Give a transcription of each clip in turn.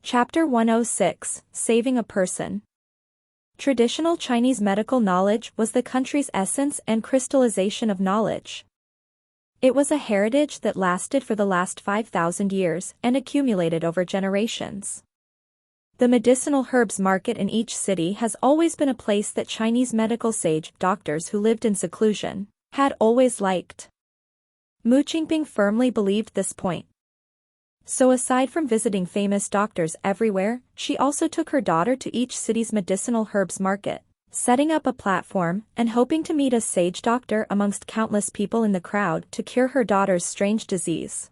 Chapter 106, Saving a Person. Traditional Chinese medical knowledge was the country's essence and crystallization of knowledge. It was a heritage that lasted for the last 5,000 years and accumulated over generations. The medicinal herbs market in each city has always been a place that Chinese medical sage doctors who lived in seclusion had always liked. Mu Qingping firmly believed this point. So aside from visiting famous doctors everywhere, she also took her daughter to each city's medicinal herbs market, setting up a platform and hoping to meet a sage doctor amongst countless people in the crowd to cure her daughter's strange disease.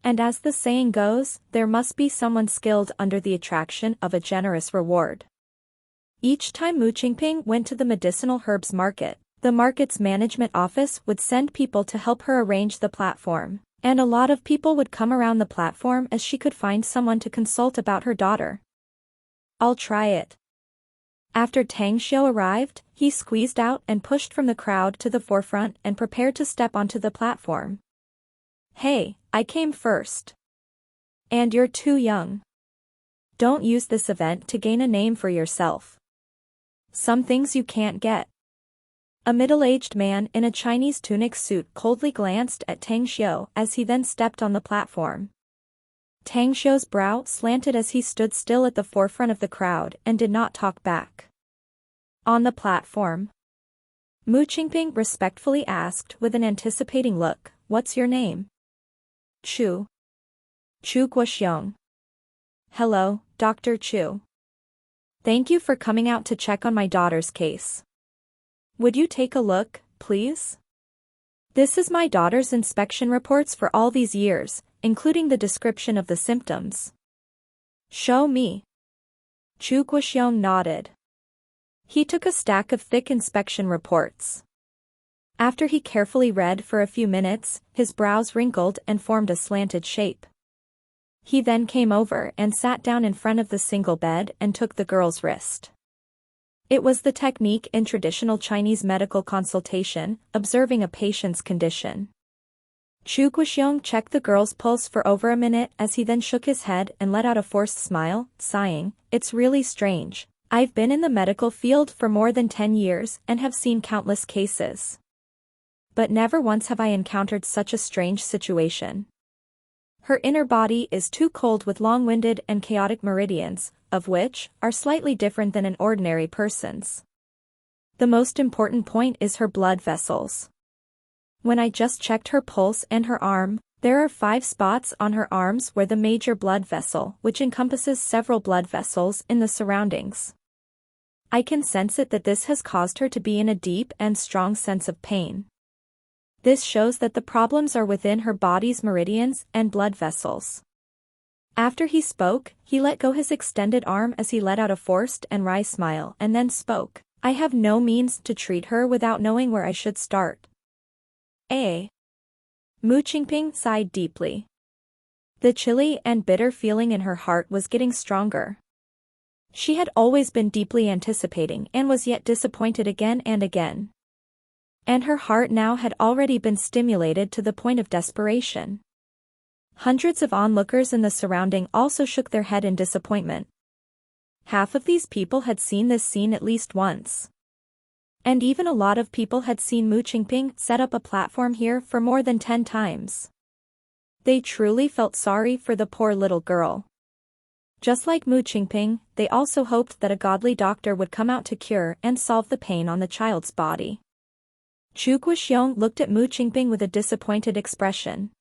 And as the saying goes, there must be someone skilled under the attraction of a generous reward. Each time Mu Qingping went to the medicinal herbs market, the market's management office would send people to help her arrange the platform. And a lot of people would come around the platform as she could find someone to consult about her daughter. "I'll try it." After Tang Xiu arrived, he squeezed out and pushed from the crowd to the forefront and prepared to step onto the platform. "Hey, I came first. And you're too young. Don't use this event to gain a name for yourself. Some things you can't get." A middle-aged man in a Chinese tunic suit coldly glanced at Tang Xiu as he then stepped on the platform. Tang Xiu's brow slanted as he stood still at the forefront of the crowd and did not talk back. On the platform, Mu Qingping respectfully asked with an anticipating look, "What's your name?" "Chu. Chu Guoxiong." "Hello, Dr. Chu. Thank you for coming out to check on my daughter's case. Would you take a look, please? This is my daughter's inspection reports for all these years, including the description of the symptoms." "Show me." Chu Guoxiong nodded. He took a stack of thick inspection reports. After he carefully read for a few minutes, his brows wrinkled and formed a slanted shape. He then came over and sat down in front of the single bed and took the girl's wrist. It was the technique in traditional Chinese medical consultation, observing a patient's condition. Chu Guoxiong checked the girl's pulse for over a minute as he then shook his head and let out a forced smile, sighing, "It's really strange. I've been in the medical field for more than 10 years and have seen countless cases. But never once have I encountered such a strange situation. Her inner body is too cold with long-winded and chaotic meridians, of which are slightly different than an ordinary person's. The most important point is her blood vessels. When I just checked her pulse and her arm, there are 5 spots on her arms where the major blood vessel, which encompasses several blood vessels in the surroundings. I can sense it that this has caused her to be in a deep and strong sense of pain. This shows that the problems are within her body's meridians and blood vessels." After he spoke, he let go his extended arm as he let out a forced and wry smile and then spoke, "I have no means to treat her without knowing where I should start." Mu Qingping sighed deeply. The chilly and bitter feeling in her heart was getting stronger. She had always been deeply anticipating and was yet disappointed again and again. And her heart now had already been stimulated to the point of desperation. Hundreds of onlookers in the surrounding also shook their head in disappointment. Half of these people had seen this scene at least once. And even a lot of people had seen Mu Qingping set up a platform here for more than 10 times. They truly felt sorry for the poor little girl. Just like Mu Qingping, they also hoped that a godly doctor would come out to cure and solve the pain on the child's body. Chu Guoxiong looked at Mu Qingping with a disappointed expression.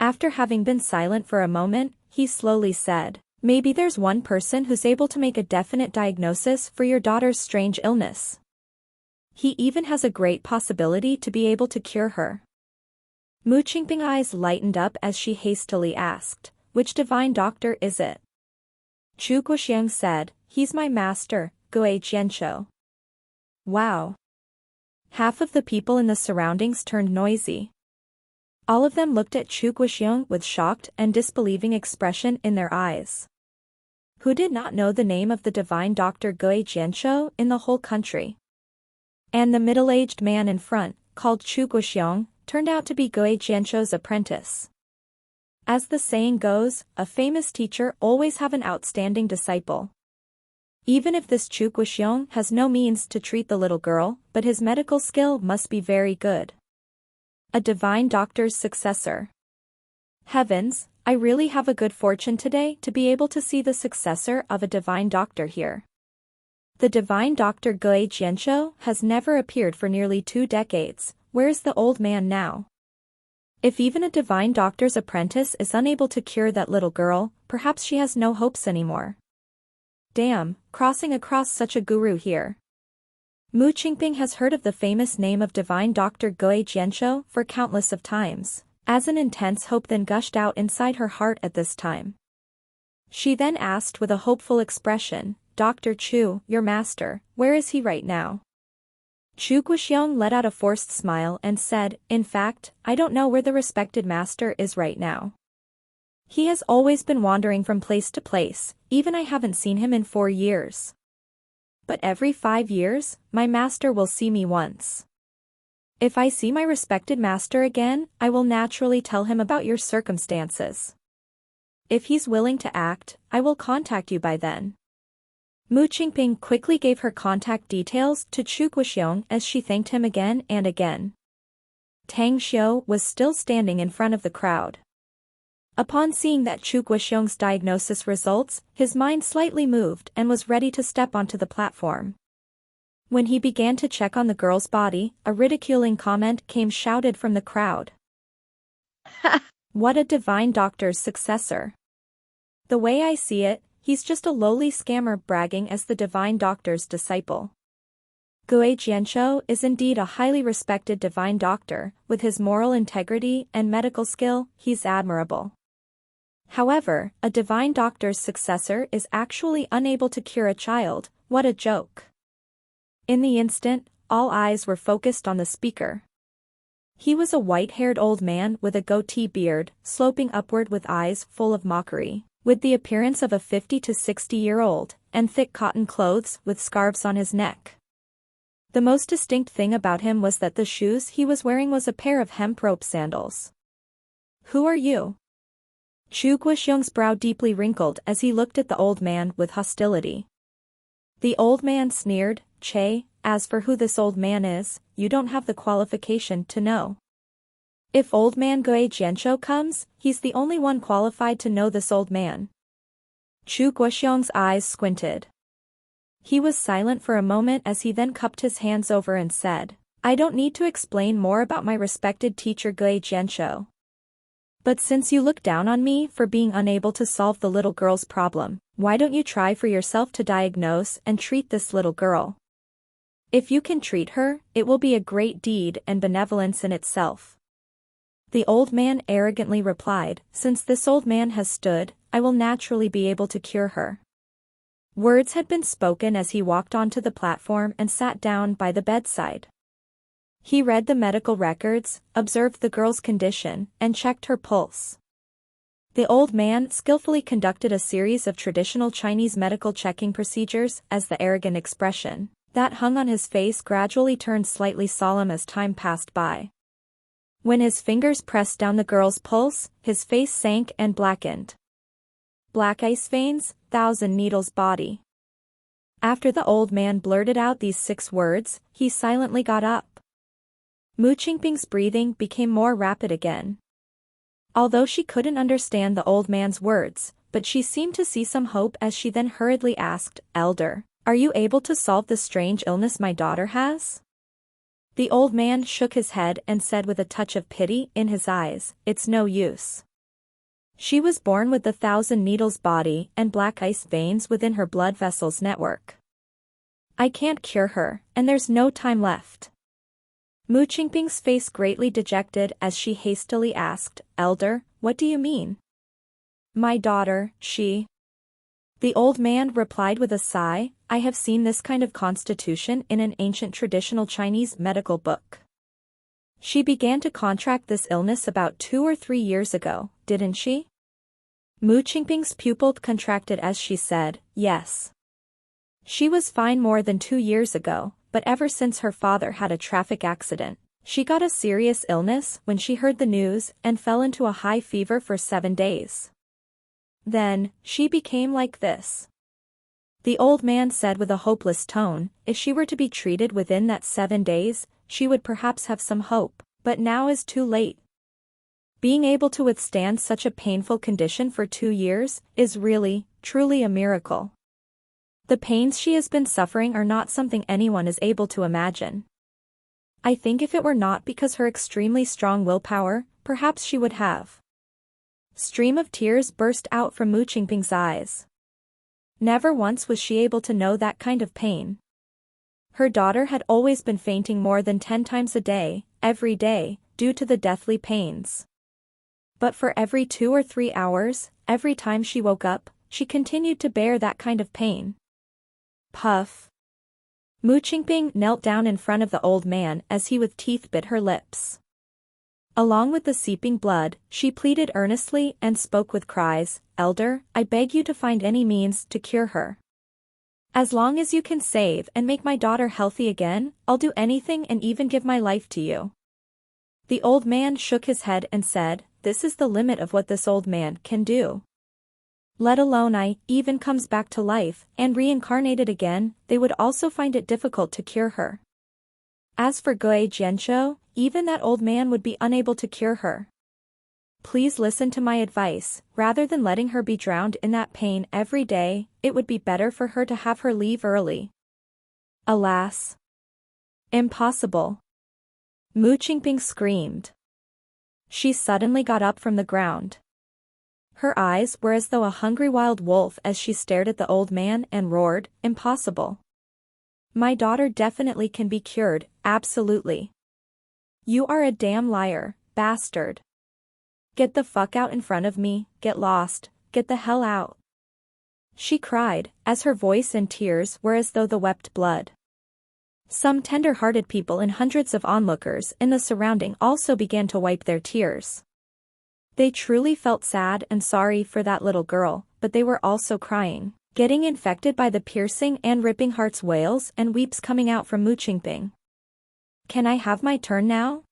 After having been silent for a moment, he slowly said, "Maybe there's one person who's able to make a definite diagnosis for your daughter's strange illness. He even has a great possibility to be able to cure her." Mu Qingping's eyes lightened up as she hastily asked, "Which divine doctor is it?" Chu Guoxiong said, "He's my master, Gui Jianshou." Wow. Half of the people in the surroundings turned noisy. All of them looked at Chu Guoxiong with shocked and disbelieving expression in their eyes. Who did not know the name of the divine Dr. Gui Jianshou in the whole country? And the middle-aged man in front, called Chu Guoxiong, turned out to be Gui Jianshou's apprentice. As the saying goes, a famous teacher always have an outstanding disciple. Even if this Chu Guoxiong has no means to treat the little girl, but his medical skill must be very good. A divine doctor's successor. Heavens, I really have a good fortune today to be able to see the successor of a divine doctor here. The divine doctor Gui Jianshou has never appeared for nearly 2 decades. Where is the old man now? If even a divine doctor's apprentice is unable to cure that little girl, perhaps she has no hopes anymore. Damn, crossing across such a guru here. Mu Qingping has heard of the famous name of divine doctor Gui Jianshou for countless of times, as an intense hope then gushed out inside her heart at this time. She then asked with a hopeful expression, Dr. Chu, your master, where is he right now? Chu Guoxiong let out a forced smile and said, in fact, I don't know where the respected master is right now. He has always been wandering from place to place, even I haven't seen him in 4 years. But every 5 years, my master will see me once. If I see my respected master again, I will naturally tell him about your circumstances. If he's willing to act, I will contact you by then. Mu Qingping quickly gave her contact details to Chu Guoxiong as she thanked him again and again. Tang Xiu was still standing in front of the crowd. Upon seeing that Chu Guoxiong's diagnosis results, his mind slightly moved and was ready to step onto the platform. When he began to check on the girl's body, a ridiculing comment came shouted from the crowd. Ha! What a divine doctor's successor. The way I see it, he's just a lowly scammer bragging as the divine doctor's disciple. Gui Jianshou is indeed a highly respected divine doctor, with his moral integrity and medical skill, he's admirable. However, a divine doctor's successor is actually unable to cure a child, what a joke. In the instant, all eyes were focused on the speaker. He was a white-haired old man with a goatee beard, sloping upward with eyes full of mockery, with the appearance of a 50 to 60-year-old, and thick cotton clothes with scarves on his neck. The most distinct thing about him was that the shoes he was wearing was a pair of hemp rope sandals. Who are you? Chu Guoxiong's brow deeply wrinkled as he looked at the old man with hostility. The old man sneered, Che, as for who this old man is, you don't have the qualification to know. If old man Gui Jianshou comes, he's the only one qualified to know this old man. Chu Guoxiong's eyes squinted. He was silent for a moment as he then cupped his hands over and said, I don't need to explain more about my respected teacher Gui Jianshou. But since you look down on me for being unable to solve the little girl's problem, why don't you try for yourself to diagnose and treat this little girl? If you can treat her, it will be a great deed and benevolence in itself. The old man arrogantly replied, since this old man has stood, I will naturally be able to cure her. Words had been spoken as he walked onto the platform and sat down by the bedside. He read the medical records, observed the girl's condition, and checked her pulse. The old man skillfully conducted a series of traditional Chinese medical checking procedures as the arrogant expression that hung on his face gradually turned slightly solemn as time passed by. When his fingers pressed down the girl's pulse, his face sank and blackened. Black ice veins, 1,000 needles body. After the old man blurted out these 6 words, he silently got up. Mu Qingping's breathing became more rapid again. Although she couldn't understand the old man's words, but she seemed to see some hope as she then hurriedly asked, Elder, are you able to solve the strange illness my daughter has? The old man shook his head and said with a touch of pity in his eyes, it's no use. She was born with the 1,000 needles body and black ice veins within her blood vessels network. I can't cure her, and there's no time left. Mu Qingping's face greatly dejected as she hastily asked, Elder, what do you mean? My daughter, she. The old man replied with a sigh, I have seen this kind of constitution in an ancient traditional Chinese medical book. She began to contract this illness about 2 or 3 years ago, didn't she? Mu Qingping's pupil contracted as she said, yes. She was fine more than 2 years ago, but ever since her father had a traffic accident, She got a serious illness when she heard the news and fell into a high fever for 7 days. Then, she became like this. The old man said with a hopeless tone, if she were to be treated within that 7 days, she would perhaps have some hope, but now is too late. Being able to withstand such a painful condition for 2 years is really, truly a miracle. The pains she has been suffering are not something anyone is able to imagine. I think if it were not because her extremely strong willpower, perhaps she would have. Stream of tears burst out from Mu Qingping's eyes. Never once was she able to know that kind of pain. Her daughter had always been fainting more than 10 times a day, every day, due to the deathly pains. But for every 2 or 3 hours, every time she woke up, she continued to bear that kind of pain. Puff. Mu Qingping knelt down in front of the old man as he with teeth bit her lips. Along with the seeping blood, she pleaded earnestly and spoke with cries, "Elder, I beg you to find any means to cure her. As long as you can save and make my daughter healthy again, I'll do anything and even give my life to you." The old man shook his head and said, "This is the limit of what this old man can do. Let alone I even comes back to life and reincarnated again, they would also find it difficult to cure her. As for Gui Jianzhou, even that old man would be unable to cure her. Please listen to my advice, rather than letting her be drowned in that pain every day, it would be better for her to have her leave early." Alas! Impossible! Mu Qingping screamed. She suddenly got up from the ground. Her eyes were as though a hungry wild wolf as she stared at the old man and roared, "Impossible! My daughter definitely can be cured, absolutely. You are a damn liar, bastard. Get the fuck out in front of me, get lost, get the hell out." She cried, as her voice and tears were as though they wept blood. Some tender-hearted people and hundreds of onlookers in the surrounding also began to wipe their tears. They truly felt sad and sorry for that little girl, but they were also crying, getting infected by the piercing and ripping heart's wails and weeps coming out from Mu Qingping. "Can I have my turn now?"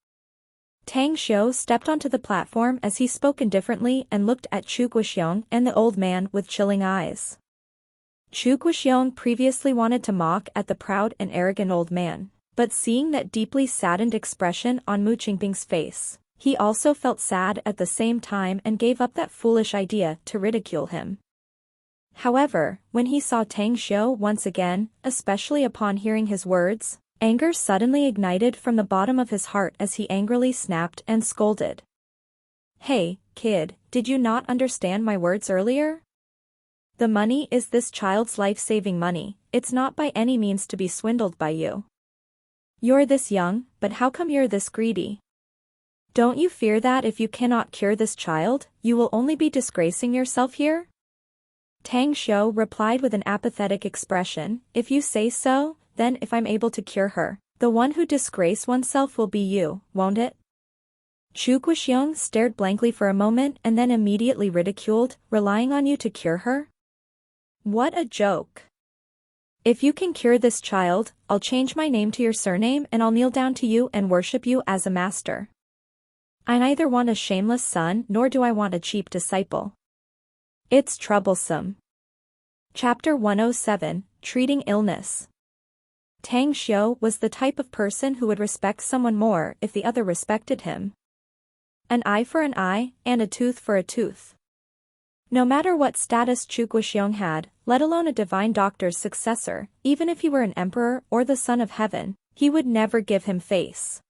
Tang Xiu stepped onto the platform as he spoke indifferently and looked at Chu Guoxiong and the old man with chilling eyes. Chu Guoxiong previously wanted to mock at the proud and arrogant old man, but seeing that deeply saddened expression on Mu Qingping's face, he also felt sad at the same time and gave up that foolish idea to ridicule him. However, when he saw Tang Xiu once again, especially upon hearing his words, anger suddenly ignited from the bottom of his heart as he angrily snapped and scolded. "Hey, kid, did you not understand my words earlier? The money is this child's life-saving money, it's not by any means to be swindled by you. You're this young, but how come you're this greedy? Don't you fear that if you cannot cure this child, you will only be disgracing yourself here?" Tang Xiu replied with an apathetic expression, "If you say so, then if I'm able to cure her, the one who disgrace oneself will be you, won't it?" Chu Guoxiong stared blankly for a moment and then immediately ridiculed, "Relying on you to cure her? What a joke. If you can cure this child, I'll change my name to your surname and I'll kneel down to you and worship you as a master. I neither want a shameless son nor do I want a cheap disciple. It's troublesome." Chapter 107, Treating Illness. Tang Xiu was the type of person who would respect someone more if the other respected him. An eye for an eye, and a tooth for a tooth. No matter what status Chu Guoxiong had, let alone a divine doctor's successor, even if he were an emperor or the son of heaven, he would never give him face.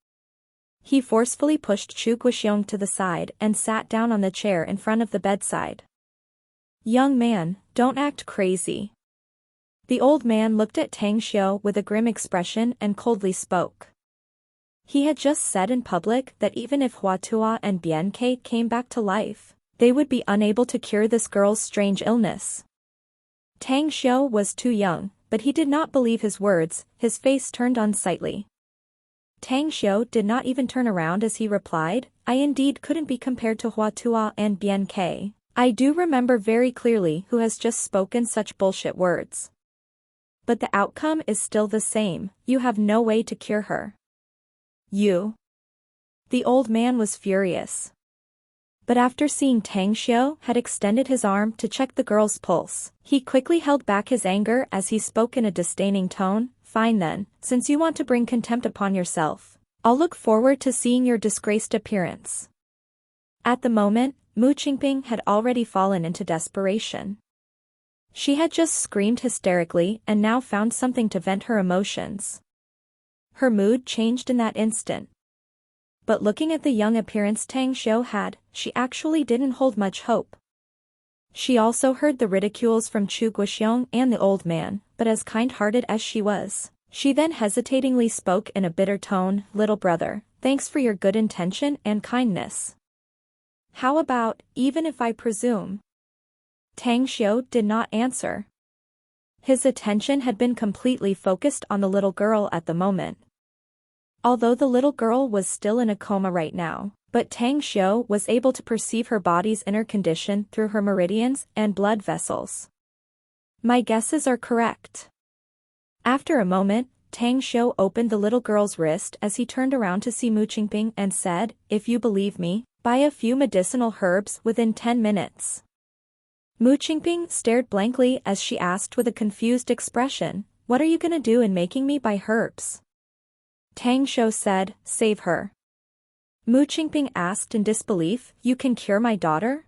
He forcefully pushed Chu Guoxiong to the side and sat down on the chair in front of the bedside. "Young man, don't act crazy." The old man looked at Tang Xiu with a grim expression and coldly spoke. He had just said in public that even if Hua Tuo and Bian Ke came back to life, they would be unable to cure this girl's strange illness. Tang Xiu was too young, but he did not believe his words, his face turned unsightly. Tang Xiu did not even turn around as he replied, "I indeed couldn't be compared to Hua Tuo and Bian Ke. I do remember very clearly who has just spoken such bullshit words. But the outcome is still the same, you have no way to cure her. You The old man was furious. But after seeing Tang Xiu had extended his arm to check the girl's pulse, he quickly held back his anger as he spoke in a disdaining tone. Fine then, since you want to bring contempt upon yourself, I'll look forward to seeing your disgraced appearance. At the moment, Mu Qingping had already fallen into desperation. She had just screamed hysterically and now found something to vent her emotions. Her mood changed in that instant. But looking at the young appearance Tang Xiu had, she actually didn't hold much hope. She also heard the ridicules from Chu Guoxiong and the old man, but as kind-hearted as she was, she then hesitatingly spoke in a bitter tone, "Little brother, thanks for your good intention and kindness. How about, even if I presume?" Tang Xiu did not answer. His attention had been completely focused on the little girl at the moment. Although the little girl was still in a coma right now, but Tang Xiu was able to perceive her body's inner condition through her meridians and blood vessels. My guesses are correct. After a moment, Tang Xiu opened the little girl's wrist as he turned around to see Mu Qingping and said, "If you believe me, buy a few medicinal herbs within 10 minutes. Mu Qingping stared blankly as she asked with a confused expression, "What are you gonna do in making me buy herbs?" Tang Xiu said, "Save her." Mu Qingping asked in disbelief, "You can cure my daughter?"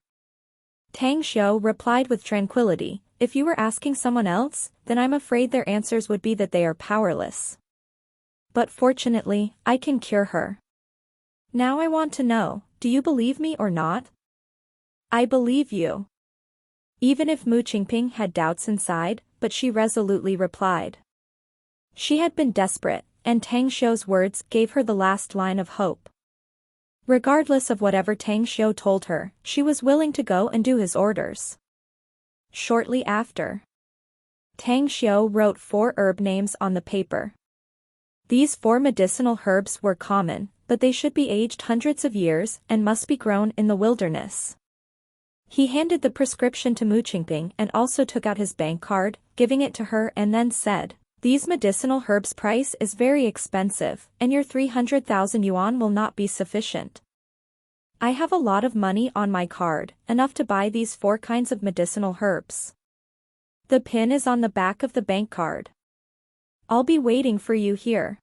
Tang Xiu replied with tranquility, "If you were asking someone else, then I'm afraid their answers would be that they are powerless. But fortunately, I can cure her. Now I want to know, do you believe me or not?" "I believe you." Even if Mu Qingping had doubts inside, but she resolutely replied. She had been desperate, and Tang Xiu's words gave her the last line of hope. Regardless of whatever Tang Xiu told her, she was willing to go and do his orders. Shortly after, Tang Xiu wrote 4 herb names on the paper. These 4 medicinal herbs were common, but they should be aged hundreds of years and must be grown in the wilderness. He handed the prescription to Mu Qingping and also took out his bank card, giving it to her and then said, "These medicinal herbs' price is very expensive, and your 300,000 yuan will not be sufficient. I have a lot of money on my card, enough to buy these 4 kinds of medicinal herbs. The pin is on the back of the bank card. I'll be waiting for you here."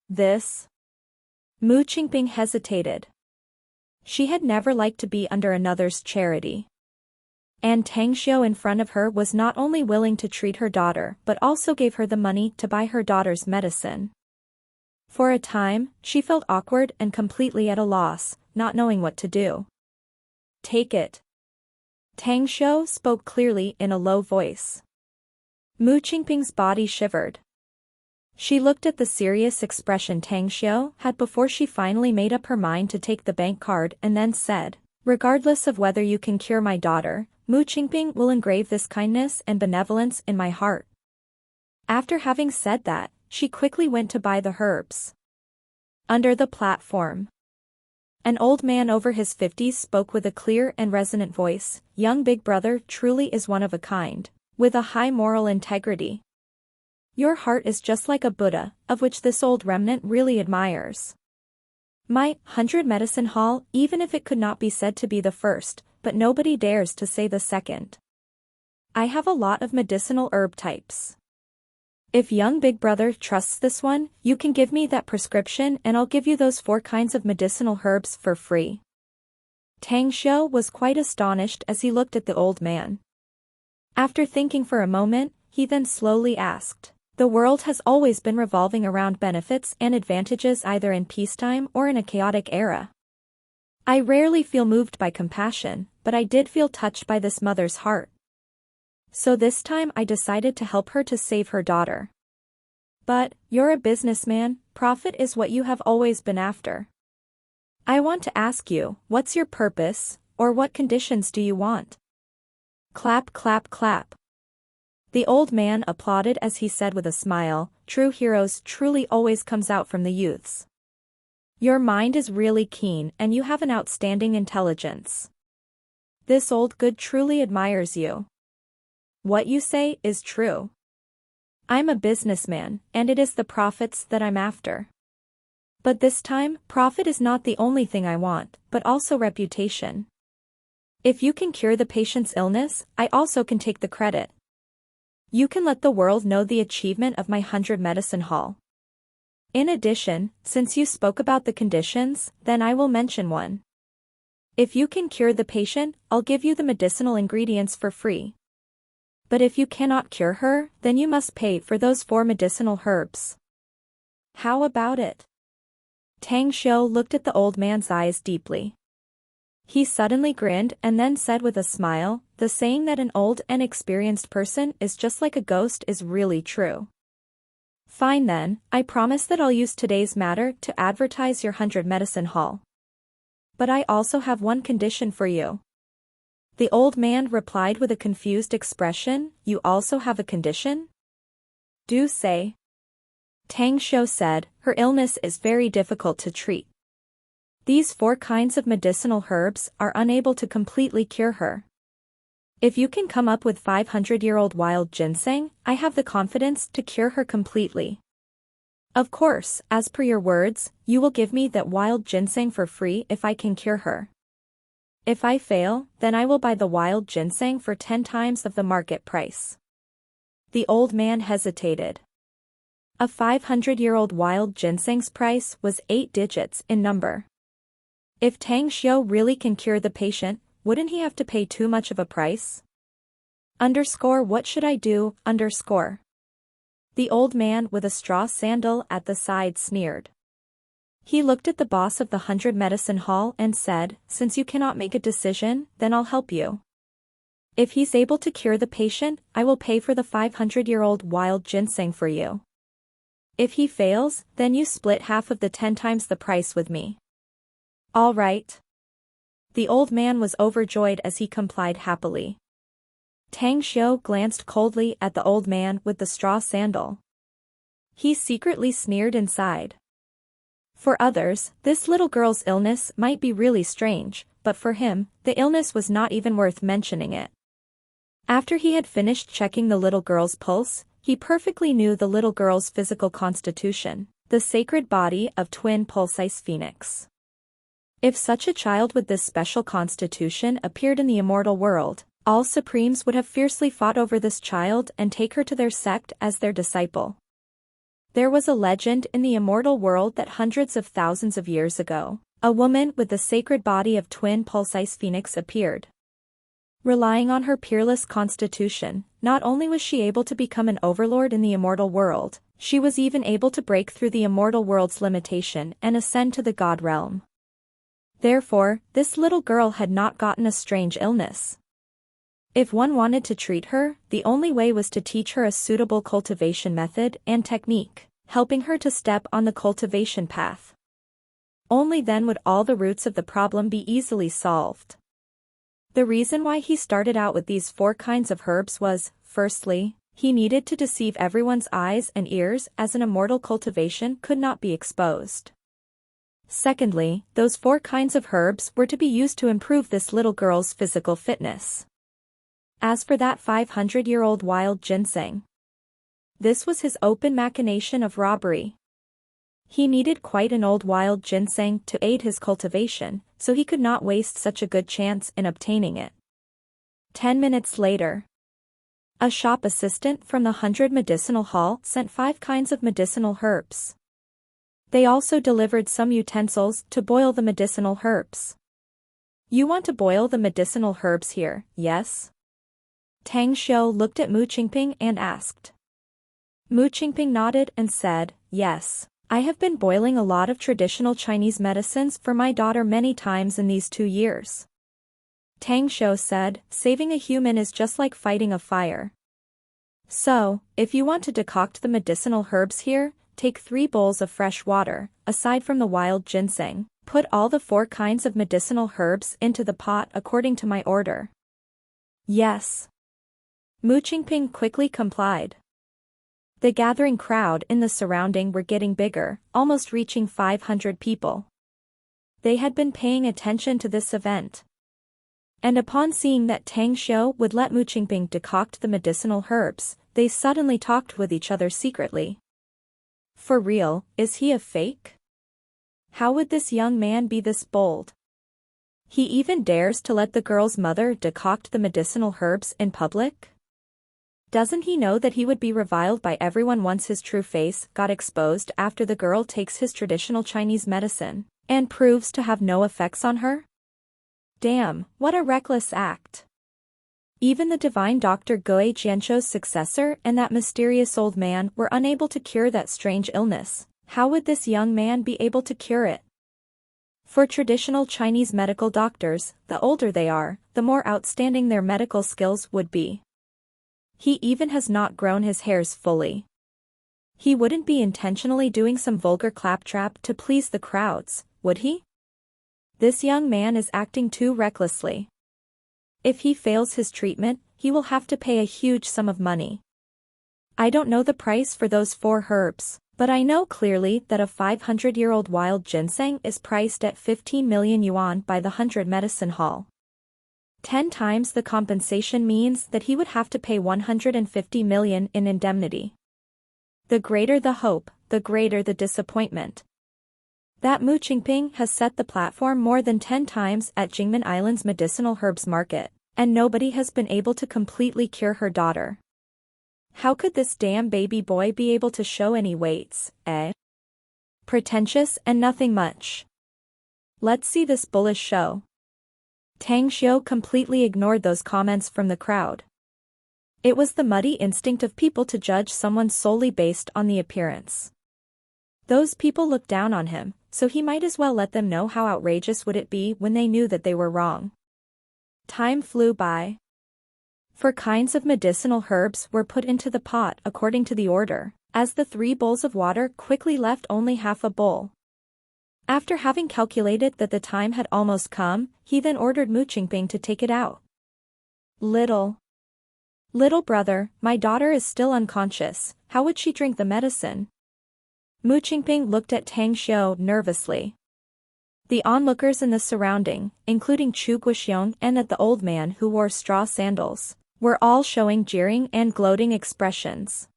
This. Mu Qingping hesitated. She had never liked to be under another's charity. And Tang Xiu in front of her was not only willing to treat her daughter but also gave her the money to buy her daughter's medicine. For a time, she felt awkward and completely at a loss, not knowing what to do. "Take it." Tang Xiu spoke clearly in a low voice. Mu Qingping's body shivered. She looked at the serious expression Tang Xiu had before she finally made up her mind to take the bank card and then said, "Regardless of whether you can cure my daughter, Mu Qingping will engrave this kindness and benevolence in my heart." After having said that, she quickly went to buy the herbs. Under the platform, an old man over his 50s spoke with a clear and resonant voice, "Young big brother truly is one of a kind, with a high moral integrity. Your heart is just like a Buddha, of which this old remnant really admires. My 100 medicine hall, even if it could not be said to be the first, but nobody dares to say the second. I have a lot of medicinal herb types. If young big brother trusts this one, you can give me that prescription and I'll give you those 4 kinds of medicinal herbs for free." Tang Xiu was quite astonished as he looked at the old man. After thinking for a moment, he then slowly asked, "The world has always been revolving around benefits and advantages either in peacetime or in a chaotic era. I rarely feel moved by compassion, but I did feel touched by this mother's heart. So this time I decided to help her to save her daughter. But, you're a businessman, profit is what you have always been after. I want to ask you, what's your purpose, or what conditions do you want?" Clap clap clap. The old man applauded as he said with a smile, "True heroes truly always comes out from the youths. Your mind is really keen and you have an outstanding intelligence. This old good truly admires you. What you say is true. I'm a businessman, and it is the profits that I'm after. But this time, profit is not the only thing I want, but also reputation. If you can cure the patient's illness, I also can take the credit. You can let the world know the achievement of my 100 medicine hall. In addition, since you spoke about the conditions, then I will mention one. If you can cure the patient, I'll give you the medicinal ingredients for free. But if you cannot cure her, then you must pay for those 4 medicinal herbs. How about it? Tang Xiu looked at the old man's eyes deeply. He suddenly grinned and then said with a smile, the saying that an old and experienced person is just like a ghost is really true. Fine then, I promise that I'll use today's matter to advertise your 100 medicine hall. But I also have one condition for you. The old man replied with a confused expression, you also have a condition? Do say. Tang Xiu said, her illness is very difficult to treat. These 4 kinds of medicinal herbs are unable to completely cure her. If you can come up with 500-year-old wild ginseng, I have the confidence to cure her completely. Of course, as per your words, you will give me that wild ginseng for free if I can cure her. If I fail, then I will buy the wild ginseng for 10 times of the market price. The old man hesitated. A 500-year-old wild ginseng's price was 8 digits in number. If Tang Xiu really can cure the patient, wouldn't he have to pay too much of a price? What should I do? The old man with a straw sandal at the side sneered. He looked at the boss of the 100 medicine hall and said, since you cannot make a decision, then I'll help you. If he's able to cure the patient, I will pay for the 500-year-old wild ginseng for you. If he fails, then you split half of the 10 times the price with me. All right. The old man was overjoyed as he complied happily. Tang Xiu glanced coldly at the old man with the straw sandal. He secretly sneered inside. For others, this little girl's illness might be really strange, but for him, the illness was not even worth mentioning it. After he had finished checking the little girl's pulse, he perfectly knew the little girl's physical constitution, the sacred body of twin pulse-ice phoenix. If such a child with this special constitution appeared in the immortal world, all supremes would have fiercely fought over this child and take her to their sect as their disciple. There was a legend in the immortal world that hundreds of thousands of years ago, a woman with the sacred body of twin pulse-ice phoenix appeared. Relying on her peerless constitution, not only was she able to become an overlord in the immortal world, she was even able to break through the immortal world's limitation and ascend to the god realm. Therefore, this little girl had not gotten a strange illness. If one wanted to treat her, the only way was to teach her a suitable cultivation method and technique, helping her to step on the cultivation path. Only then would all the roots of the problem be easily solved. The reason why he started out with these 4 kinds of herbs was, firstly, he needed to deceive everyone's eyes and ears as an immortal cultivation could not be exposed. Secondly, those 4 kinds of herbs were to be used to improve this little girl's physical fitness. As for that 500-year-old wild ginseng, this was his open machination of robbery. He needed quite an old wild ginseng to aid his cultivation, so he could not waste such a good chance in obtaining it. 10 minutes later, a shop assistant from the 100 medicinal hall sent 5 kinds of medicinal herbs. They also delivered some utensils to boil the medicinal herbs. You want to boil the medicinal herbs here, yes? Tang Xiu looked at Mu Qingping and asked. Mu Qingping nodded and said, yes, I have been boiling a lot of traditional Chinese medicines for my daughter many times in these 2 years. Tang Xiu said, saving a human is just like fighting a fire. So, if you want to decoct the medicinal herbs here, take 3 bowls of fresh water, aside from the wild ginseng, put all the 4 kinds of medicinal herbs into the pot according to my order. Yes. Mu Qingping quickly complied. The gathering crowd in the surrounding were getting bigger, almost reaching 500 people. They had been paying attention to this event. And upon seeing that Tang Xiu would let Mu Qingping decoct the medicinal herbs, they suddenly talked with each other secretly. For real, is he a fake? How would this young man be this bold? He even dares to let the girl's mother decoct the medicinal herbs in public? Doesn't he know that he would be reviled by everyone once his true face got exposed after the girl takes his traditional Chinese medicine and proves to have no effects on her? Damn, what a reckless act. Even the divine Dr. Goei Jianzhou's successor and that mysterious old man were unable to cure that strange illness. How would this young man be able to cure it? For traditional Chinese medical doctors, the older they are, the more outstanding their medical skills would be. He even has not grown his hairs fully. He wouldn't be intentionally doing some vulgar claptrap to please the crowds, would he? This young man is acting too recklessly. If he fails his treatment, he will have to pay a huge sum of money. I don't know the price for those 4 herbs, but I know clearly that a 500-year-old wild ginseng is priced at 15 million yuan by the 100 medicine hall. 10 times the compensation means that he would have to pay 150 million in indemnity. The greater the hope, the greater the disappointment. That Mu Qingping has set the platform more than 10 times at Jingmen Island's medicinal herbs market, and nobody has been able to completely cure her daughter. How could this damn baby boy be able to show any weights, eh? Pretentious and nothing much. Let's see this bullish show. Tang Xiu completely ignored those comments from the crowd. It was the muddy instinct of people to judge someone solely based on the appearance. Those people looked down on him, so he might as well let them know how outrageous would it be when they knew that they were wrong. Time flew by. 4 kinds of medicinal herbs were put into the pot according to the order, as the 3 bowls of water quickly left only half a bowl. After having calculated that the time had almost come, he then ordered Mu Qingping to take it out. Little brother, my daughter is still unconscious, how would she drink the medicine? Mu Qingping looked at Tang Xiu nervously. The onlookers in the surrounding, including Chu Guoxiong and the old man who wore straw sandals, were all showing jeering and gloating expressions.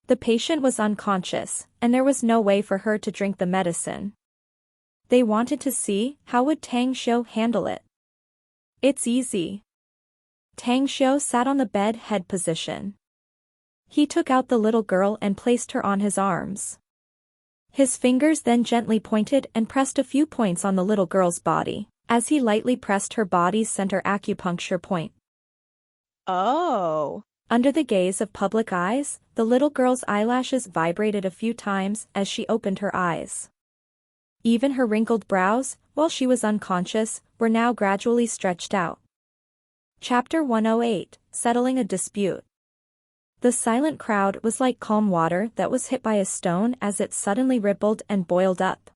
The patient was unconscious, and there was no way for her to drink the medicine. They wanted to see how would Tang Xiu handle it. It's easy. Tang Xiu sat on the bed head position. He took out the little girl and placed her on his arms. His fingers then gently pointed and pressed a few points on the little girl's body, as he lightly pressed her body's center acupuncture point. Oh! Under the gaze of public eyes, the little girl's eyelashes vibrated a few times as she opened her eyes. Even her wrinkled brows, while she was unconscious, were now gradually stretched out. Chapter 108, Settling a Dispute. The silent crowd was like calm water that was hit by a stone as it suddenly rippled and boiled up.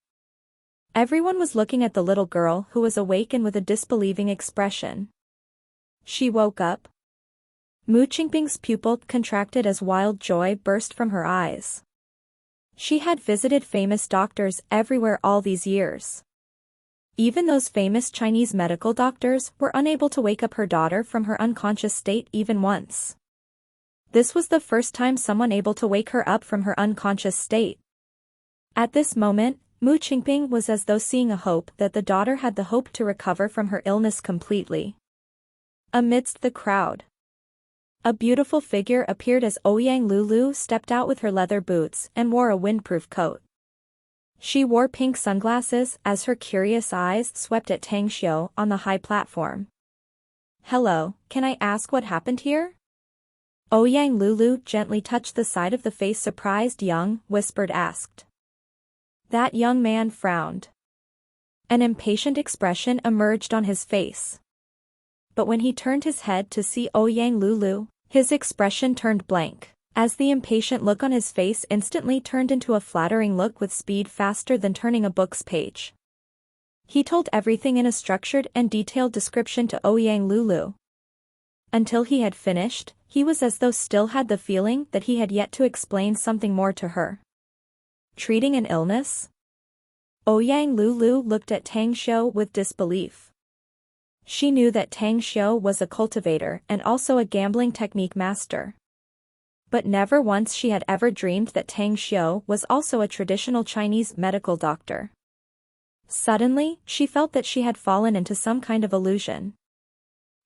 Everyone was looking at the little girl who was awake and with a disbelieving expression. She woke up. Mu Qingping's pupil contracted as wild joy burst from her eyes. She had visited famous doctors everywhere all these years. Even those famous Chinese medical doctors were unable to wake up her daughter from her unconscious state even once. This was the first time someone able to wake her up from her unconscious state. At this moment, Mu Qingping was as though seeing a hope that the daughter had the hope to recover from her illness completely. Amidst the crowd, a beautiful figure appeared as Ouyang Lulu stepped out with her leather boots and wore a windproof coat. She wore pink sunglasses as her curious eyes swept at Tang Xiu on the high platform. Hello, can I ask what happened here? Ouyang Lulu gently touched the side of the face surprised young, whispered asked. That young man frowned. An impatient expression emerged on his face. But when he turned his head to see Ouyang Lulu, his expression turned blank, as the impatient look on his face instantly turned into a flattering look with speed faster than turning a book's page. He told everything in a structured and detailed description to Ouyang Lulu. Until he had finished, he was as though still had the feeling that he had yet to explain something more to her. Treating an illness? Ouyang Lulu looked at Tang Xiu with disbelief. She knew that Tang Xiu was a cultivator and also a gambling technique master. But never once she had ever dreamed that Tang Xiu was also a traditional Chinese medical doctor. Suddenly, she felt that she had fallen into some kind of illusion.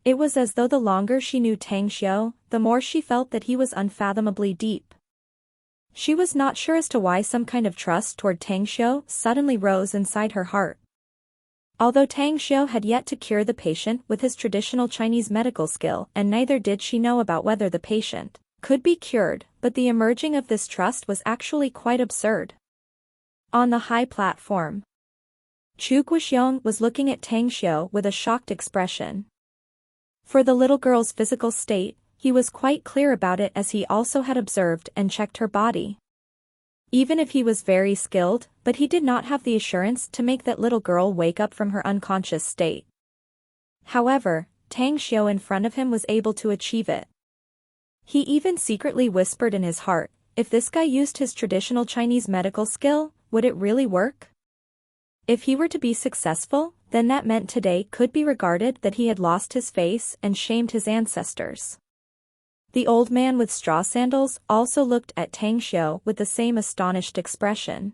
It was as though the longer she knew Tang Xiu, the more she felt that he was unfathomably deep. She was not sure as to why some kind of trust toward Tang Xiu suddenly rose inside her heart. Although Tang Xiu had yet to cure the patient with his traditional Chinese medical skill, and neither did she know about whether the patient could be cured, but the emerging of this trust was actually quite absurd. On the high platform, Chu Guoxiong was looking at Tang Xiu with a shocked expression. For the little girl's physical state, he was quite clear about it, as he also had observed and checked her body. Even if he was very skilled, but he did not have the assurance to make that little girl wake up from her unconscious state. However, Tang Xiu in front of him was able to achieve it. He even secretly whispered in his heart, if this guy used his traditional Chinese medical skill, would it really work? If he were to be successful, then that meant today could be regarded that he had lost his face and shamed his ancestors. The old man with straw sandals also looked at Tang Xiu with the same astonished expression.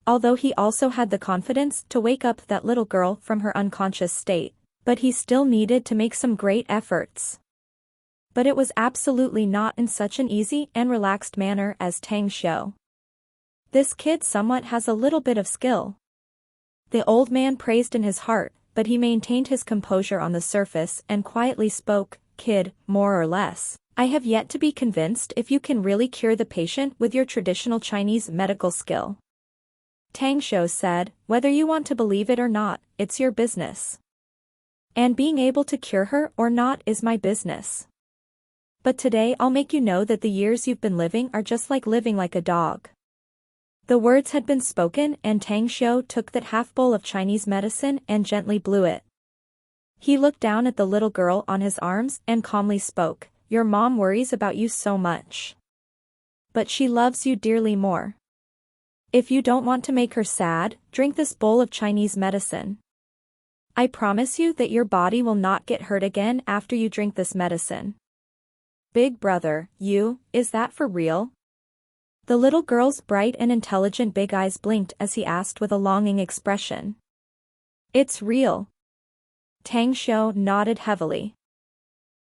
Although he also had the confidence to wake up that little girl from her unconscious state, but he still needed to make some great efforts. But it was absolutely not in such an easy and relaxed manner as Tang Xiu. This kid somewhat has a little bit of skill. The old man praised in his heart, but he maintained his composure on the surface and quietly spoke, kid, more or less, I have yet to be convinced if you can really cure the patient with your traditional Chinese medical skill. Tang Xiu said, whether you want to believe it or not, it's your business. And being able to cure her or not is my business. But today I'll make you know that the years you've been living are just like living like a dog. The words had been spoken, and Tang Xiu took that half bowl of Chinese medicine and gently blew it. He looked down at the little girl on his arms and calmly spoke, your mom worries about you so much. But she loves you dearly more. If you don't want to make her sad, drink this bowl of Chinese medicine. I promise you that your body will not get hurt again after you drink this medicine. Big brother, is that for real? The little girl's bright and intelligent big eyes blinked as he asked with a longing expression. It's real. Tang Xiu nodded heavily.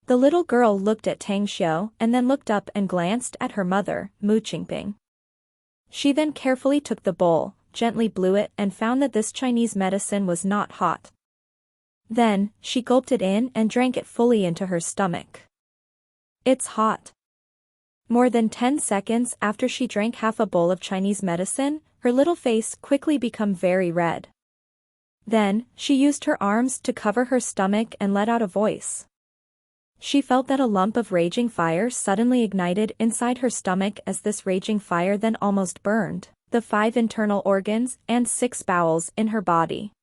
The little girl looked at Tang Xiu and then looked up and glanced at her mother, Mu Qingping. She then carefully took the bowl, gently blew it, and found that this Chinese medicine was not hot. Then, she gulped it in and drank it fully into her stomach. It's hot. More than 10 seconds after she drank half a bowl of Chinese medicine, her little face quickly became very red. Then, she used her arms to cover her stomach and let out a voice. She felt that a lump of raging fire suddenly ignited inside her stomach, as this raging fire then almost burned the 5 internal organs and 6 bowels in her body.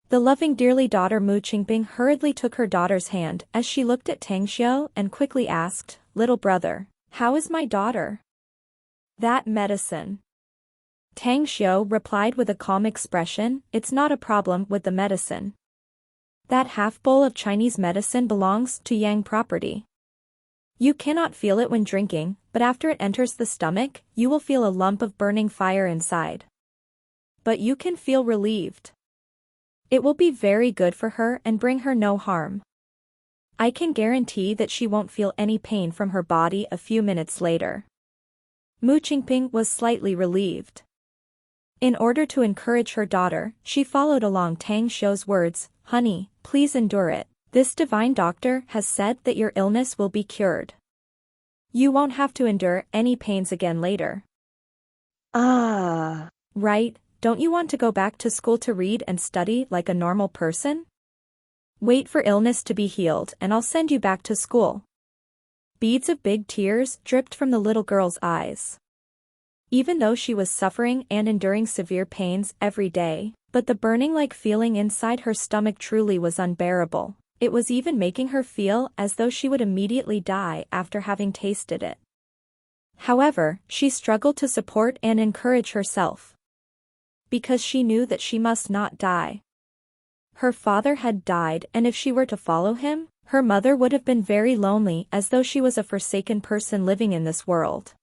The loving dearly daughter Mu Qingping hurriedly took her daughter's hand as she looked at Tang Xiu and quickly asked, little brother, how is my daughter? That medicine. Tang Xiu replied with a calm expression, it's not a problem with the medicine. That half bowl of Chinese medicine belongs to Yang property. You cannot feel it when drinking, but after it enters the stomach, you will feel a lump of burning fire inside. But you can feel relieved. It will be very good for her and bring her no harm. I can guarantee that she won't feel any pain from her body a few minutes later. Mu Qingping was slightly relieved. In order to encourage her daughter, she followed along Tang Xiu's words, honey, please endure it. This divine doctor has said that your illness will be cured. You won't have to endure any pains again later. Right, don't you want to go back to school to read and study like a normal person? Wait for illness to be healed and I'll send you back to school. Beads of big tears dripped from the little girl's eyes. Even though she was suffering and enduring severe pains every day, but the burning-like feeling inside her stomach truly was unbearable. It was even making her feel as though she would immediately die after having tasted it. However, she struggled to support and encourage herself, because she knew that she must not die. Her father had died, and if she were to follow him, her mother would have been very lonely, as though she was a forsaken person living in this world.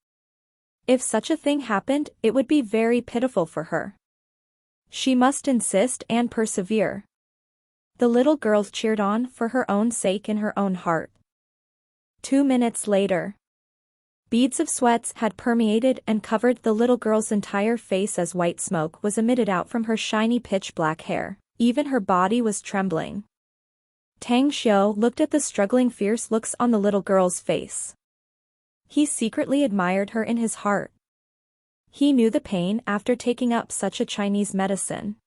If such a thing happened, it would be very pitiful for her. She must insist and persevere. The little girl cheered on for her own sake in her own heart. 2 minutes later. Beads of sweat had permeated and covered the little girl's entire face as white smoke was emitted out from her shiny pitch-black hair. Even her body was trembling. Tang Xiu looked at the struggling fierce looks on the little girl's face. He secretly admired her in his heart. He knew the pain after taking up such a Chinese medicine.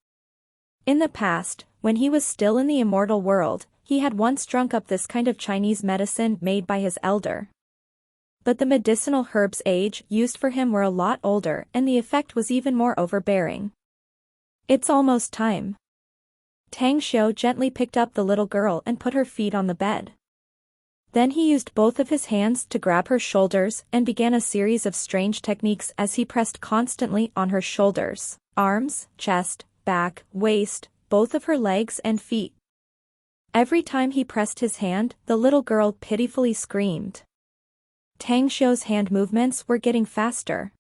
In the past, when he was still in the immortal world, he had once drunk up this kind of Chinese medicine made by his elder. But the medicinal herbs used for him were a lot older and the effect was even more overbearing. It's almost time. Tang Xiu gently picked up the little girl and put her feet on the bed. Then he used both of his hands to grab her shoulders and began a series of strange techniques as he pressed constantly on her shoulders, arms, chest, back, waist, both of her legs and feet. Every time he pressed his hand, the little girl pitifully screamed. Tang Xiu's hand movements were getting faster.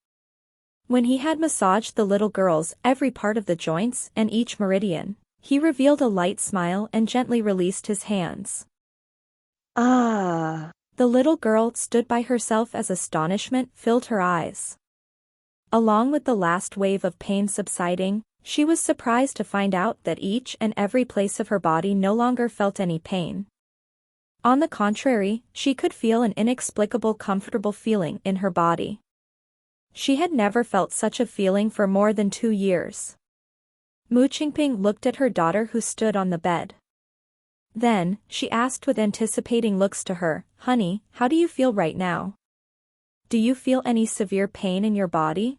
When he had massaged the little girl's every part of the joints and each meridian, he revealed a light smile and gently released his hands. Ah! The little girl stood by herself as astonishment filled her eyes. Along with the last wave of pain subsiding, she was surprised to find out that each and every place of her body no longer felt any pain. On the contrary, she could feel an inexplicable comfortable feeling in her body. She had never felt such a feeling for more than 2 years. Mu Qingping looked at her daughter who stood on the bed. Then, she asked with anticipating looks to her, "Honey, how do you feel right now? Do you feel any severe pain in your body?"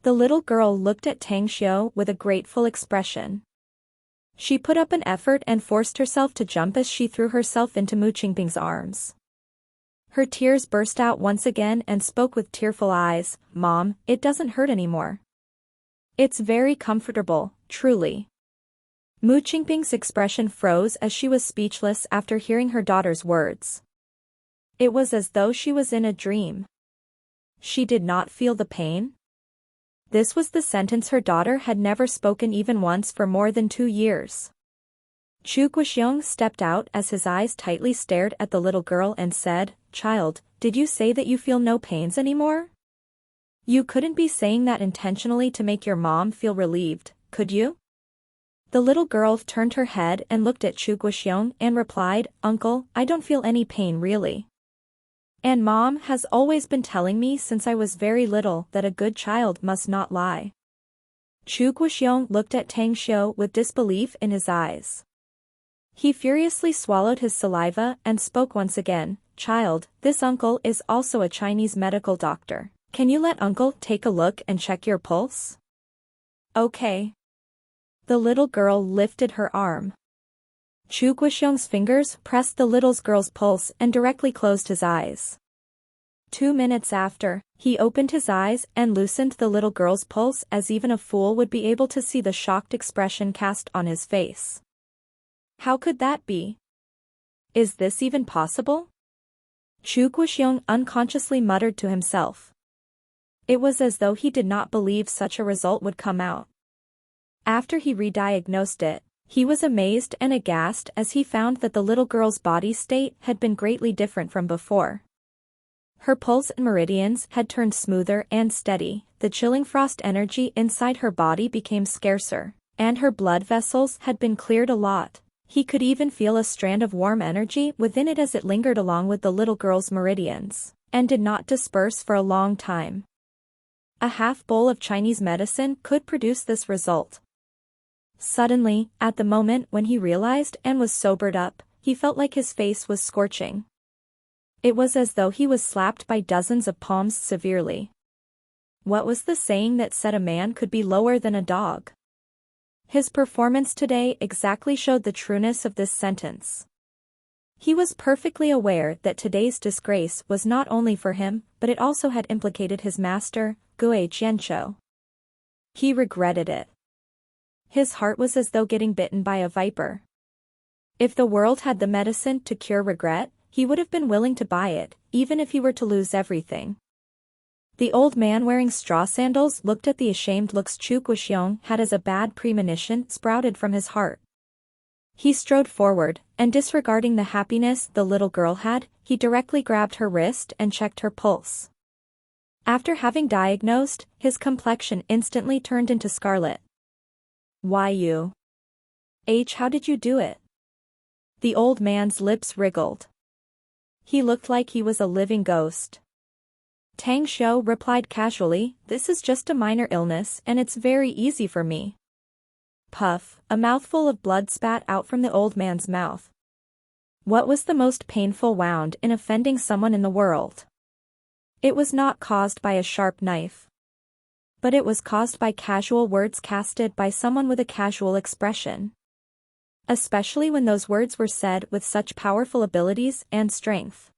The little girl looked at Tang Xiu with a grateful expression. She put up an effort and forced herself to jump as she threw herself into Mu Qingping's arms. Her tears burst out once again and spoke with tearful eyes, "Mom, it doesn't hurt anymore. It's very comfortable, truly." Mu Qingping's expression froze as she was speechless after hearing her daughter's words. It was as though she was in a dream. She did not feel the pain? This was the sentence her daughter had never spoken even once for more than 2 years. Chu Guoxiong stepped out as his eyes tightly stared at the little girl and said, "Child, did you say that you feel no pains anymore? You couldn't be saying that intentionally to make your mom feel relieved, could you?" The little girl turned her head and looked at Chu Guoxiong and replied, "Uncle, I don't feel any pain really. And Mom has always been telling me since I was very little that a good child must not lie." Chu Guoxiong looked at Tang Xiu with disbelief in his eyes. He furiously swallowed his saliva and spoke once again, "Child, this uncle is also a Chinese medical doctor. Can you let uncle take a look and check your pulse?" "Okay." The little girl lifted her arm. Chu Guoxiong's fingers pressed the little girl's pulse and directly closed his eyes. 2 minutes after, he opened his eyes and loosened the little girl's pulse as even a fool would be able to see the shocked expression cast on his face. How could that be? Is this even possible? Chu Guoxiong unconsciously muttered to himself. It was as though he did not believe such a result would come out. After he re-diagnosed it, he was amazed and aghast as he found that the little girl's body state had been greatly different from before. Her pulse and meridians had turned smoother and steady, the chilling frost energy inside her body became scarcer, and her blood vessels had been cleared a lot. He could even feel a strand of warm energy within it as it lingered along with the little girl's meridians, and did not disperse for a long time. A half bowl of Chinese medicine could produce this result. Suddenly, at the moment when he realized and was sobered up, he felt like his face was scorching. It was as though he was slapped by dozens of palms severely. What was the saying that said a man could be lower than a dog? His performance today exactly showed the trueness of this sentence. He was perfectly aware that today's disgrace was not only for him, but it also had implicated his master, Gue Jianzhou. He regretted it. His heart was as though getting bitten by a viper. If the world had the medicine to cure regret, he would have been willing to buy it, even if he were to lose everything. The old man wearing straw sandals looked at the ashamed looks Chu Guoxiong had as a bad premonition sprouted from his heart. He strode forward, and disregarding the happiness the little girl had, he directly grabbed her wrist and checked her pulse. After having diagnosed, his complexion instantly turned into scarlet. "Why you? How did you do it?" The old man's lips wriggled. He looked like he was a living ghost. Tang Xiu replied casually, "This is just a minor illness and it's very easy for me." Puff, a mouthful of blood spat out from the old man's mouth. What was the most painful wound in offending someone in the world? It was not caused by a sharp knife. But it was caused by casual words casted by someone with a casual expression. Especially when those words were said with such powerful abilities and strength.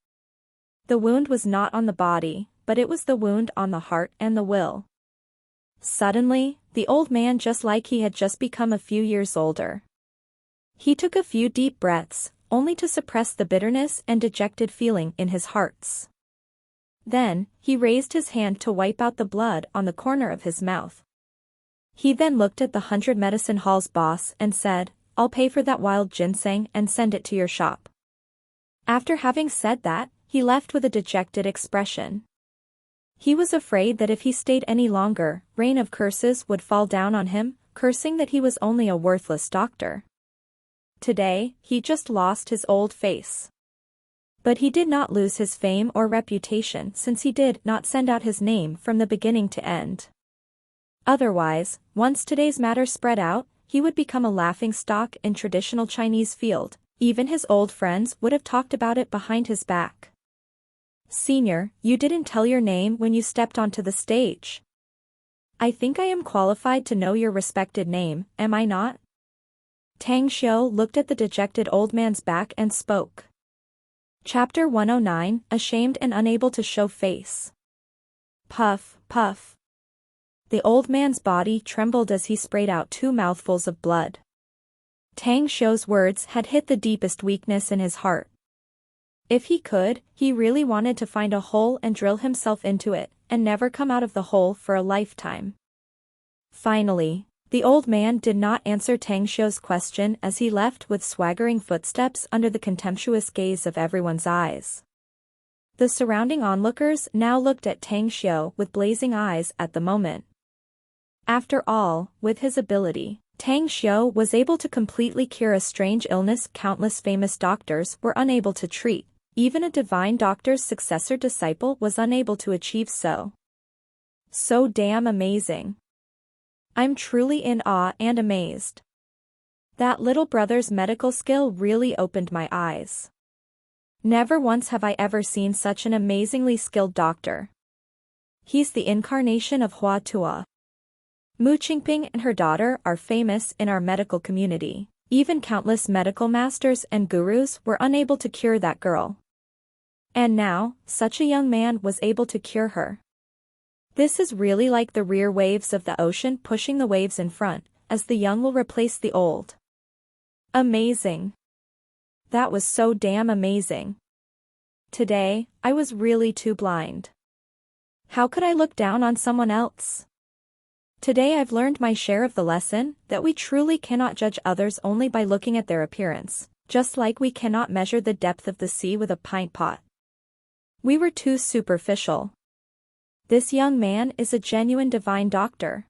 The wound was not on the body, but it was the wound on the heart and the will. Suddenly, the old man just like he had just become a few years older. He took a few deep breaths, only to suppress the bitterness and dejected feeling in his hearts. Then, he raised his hand to wipe out the blood on the corner of his mouth. He then looked at the 100 Medicine Hall's boss and said, "I'll pay for that wild ginseng and send it to your shop." After having said that, he left with a dejected expression. He was afraid that if he stayed any longer, rain of curses would fall down on him, cursing that he was only a worthless doctor. Today, he just lost his old face. But he did not lose his fame or reputation since he did not send out his name from the beginning to end. Otherwise, once today's matter spread out, he would become a laughingstock in traditional Chinese field. Even his old friends would have talked about it behind his back. "Senior, you didn't tell your name when you stepped onto the stage. I think I am qualified to know your respected name, am I not?" Tang Xiu looked at the dejected old man's back and spoke. Chapter 109, Ashamed and Unable to Show Face. Puff, puff. The old man's body trembled as he sprayed out 2 mouthfuls of blood. Tang Xiu's words had hit the deepest weakness in his heart. If he could, he really wanted to find a hole and drill himself into it, and never come out of the hole for a lifetime. Finally, the old man did not answer Tang Xiu's question as he left with swaggering footsteps under the contemptuous gaze of everyone's eyes. The surrounding onlookers now looked at Tang Xiu with blazing eyes at the moment. After all, with his ability, Tang Xiu was able to completely cure a strange illness countless famous doctors were unable to treat. Even a divine doctor's successor disciple was unable to achieve so. So damn amazing. I'm truly in awe and amazed. That little brother's medical skill really opened my eyes. Never once have I ever seen such an amazingly skilled doctor. He's the incarnation of Hua Tua. Mu Qingping and her daughter are famous in our medical community. Even countless medical masters and gurus were unable to cure that girl. And now, such a young man was able to cure her. This is really like the rear waves of the ocean pushing the waves in front, as the young will replace the old. Amazing. That was so damn amazing. Today, I was really too blind. How could I look down on someone else? Today I've learned my share of the lesson, that we truly cannot judge others only by looking at their appearance, just like we cannot measure the depth of the sea with a pint pot. We were too superficial. This young man is a genuine divine doctor.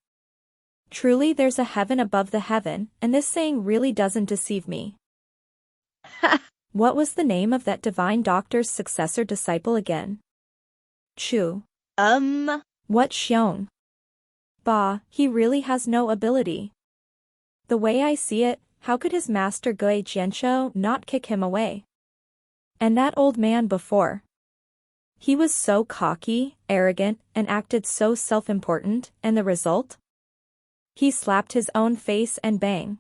Truly there's a heaven above the heaven, and this saying really doesn't deceive me. What was the name of that divine doctor's successor disciple again? Chu. What Xiong? Bah, he really has no ability. The way I see it, how could his master Gui Jianshou not kick him away? And that old man before. He was so cocky, arrogant, and acted so self-important, and the result? He slapped his own face and bang.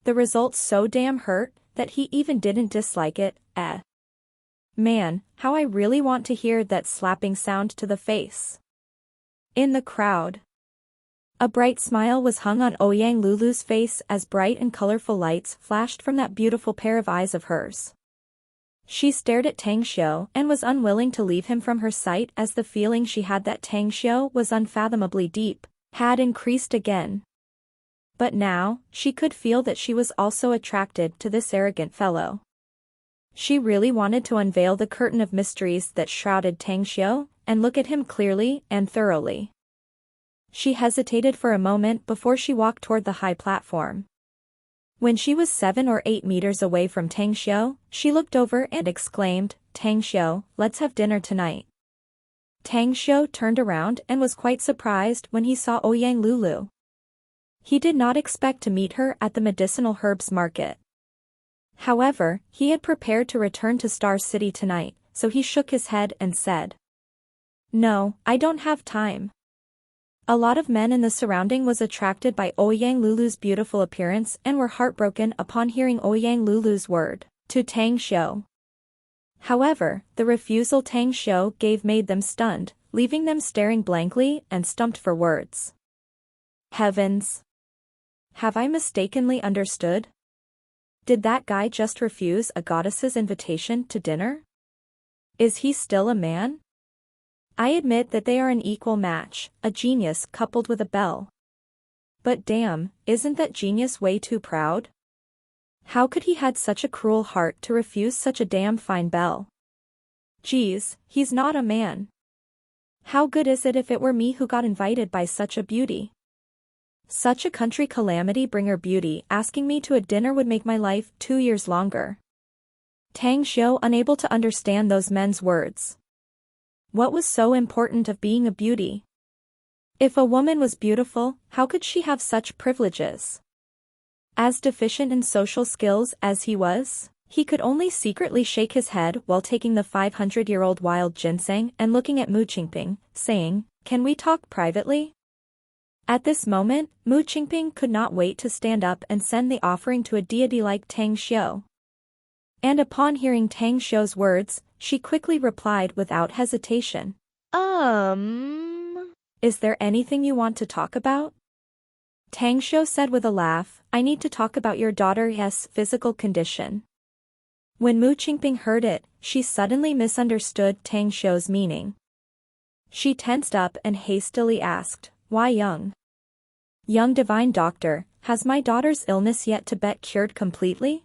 The result so damn hurt, that he even didn't dislike it, Man, how I really want to hear that slapping sound to the face. In the crowd. A bright smile was hung on Ouyang Lulu's face as bright and colorful lights flashed from that beautiful pair of eyes of hers. She stared at Tang Xiu and was unwilling to leave him from her sight as the feeling she had that Tang Xiu was unfathomably deep had increased again. But now, she could feel that she was also attracted to this arrogant fellow. She really wanted to unveil the curtain of mysteries that shrouded Tang Xiu and look at him clearly and thoroughly. She hesitated for a moment before she walked toward the high platform. When she was 7 or 8 meters away from Tang Xiu, she looked over and exclaimed, "Tang Xiu, let's have dinner tonight." Tang Xiu turned around and was quite surprised when he saw Ouyang Lulu. He did not expect to meet her at the medicinal herbs market. However, he had prepared to return to Star City tonight, so he shook his head and said, "No, I don't have time." A lot of men in the surrounding was attracted by Ouyang Lulu's beautiful appearance and were heartbroken upon hearing Ouyang Lulu's word to Tang Xiu. However, the refusal Tang Xiu gave made them stunned, leaving them staring blankly and stumped for words. Heavens! Have I mistakenly understood? Did that guy just refuse a goddess's invitation to dinner? Is he still a man? I admit that they are an equal match, a genius coupled with a belle. But damn, isn't that genius way too proud? How could he had such a cruel heart to refuse such a damn fine belle? Geez, he's not a man. How good is it if it were me who got invited by such a beauty? Such a country calamity bringer beauty asking me to a dinner would make my life 2 years longer. Tang Xiu unable to understand those men's words. What was so important of being a beauty? If a woman was beautiful, how could she have such privileges? As deficient in social skills as he was, he could only secretly shake his head while taking the 500-year-old wild ginseng and looking at Mu Qingping, saying, "Can we talk privately?" At this moment, Mu Qingping could not wait to stand up and send the offering to a deity like Tang Xiu. And upon hearing Tang Xiu's words, she quickly replied without hesitation. Is there anything you want to talk about?" Tang Xiu said with a laugh, "I need to talk about your daughter's physical condition." When Mu Qingping heard it, she suddenly misunderstood Tang Xiu's meaning. She tensed up and hastily asked, "Why young? Young divine doctor, has my daughter's illness yet to be cured completely?"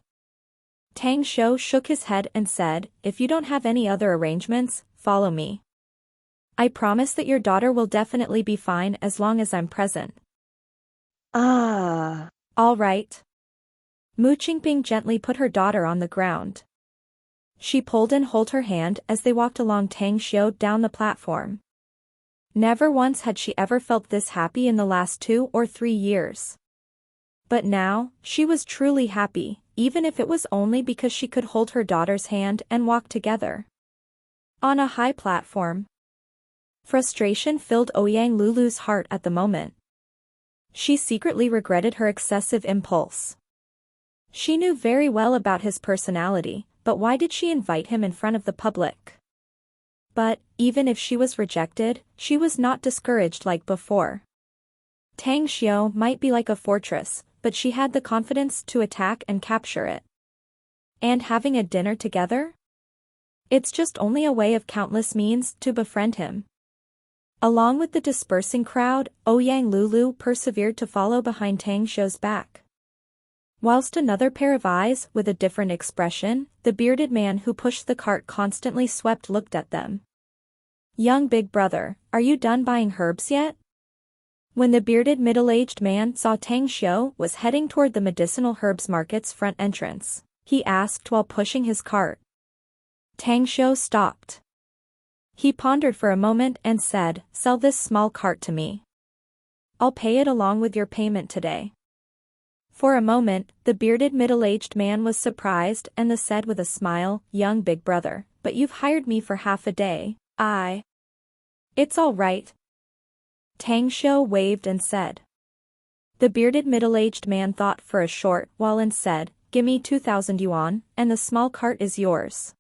Tang Xiu shook his head and said, "If you don't have any other arrangements, follow me. I promise that your daughter will definitely be fine as long as I'm present." All right. Mu Qingping gently put her daughter on the ground. She pulled and held her hand as they walked along Tang Xiu down the platform. Never once had she ever felt this happy in the last 2 or 3 years. But now, she was truly happy, even if it was only because she could hold her daughter's hand and walk together on a high platform. Frustration filled Ouyang Lulu's heart at the moment. She secretly regretted her excessive impulse. She knew very well about his personality, but why did she invite him in front of the public? But, even if she was rejected, she was not discouraged like before. Tang Xiu might be like a fortress, but she had the confidence to attack and capture it. And having a dinner together? It's just only a way of countless means to befriend him. Along with the dispersing crowd, Ouyang Lulu persevered to follow behind Tang Xiu's back. Whilst another pair of eyes with a different expression, the bearded man who pushed the cart constantly swept looked at them. "Young big brother, are you done buying herbs yet?" When the bearded middle-aged man saw Tang Xiu was heading toward the medicinal herbs market's front entrance, he asked while pushing his cart. Tang Xiu stopped. He pondered for a moment and said, "Sell this small cart to me. I'll pay it along with your payment today." For a moment, the bearded middle-aged man was surprised and then said with a smile, "Young big brother, but you've hired me for half a day, It's all right." Tang Xiu waved and said. The bearded middle-aged man thought for a short while and said, "Give me 2,000 yuan, and the small cart is yours."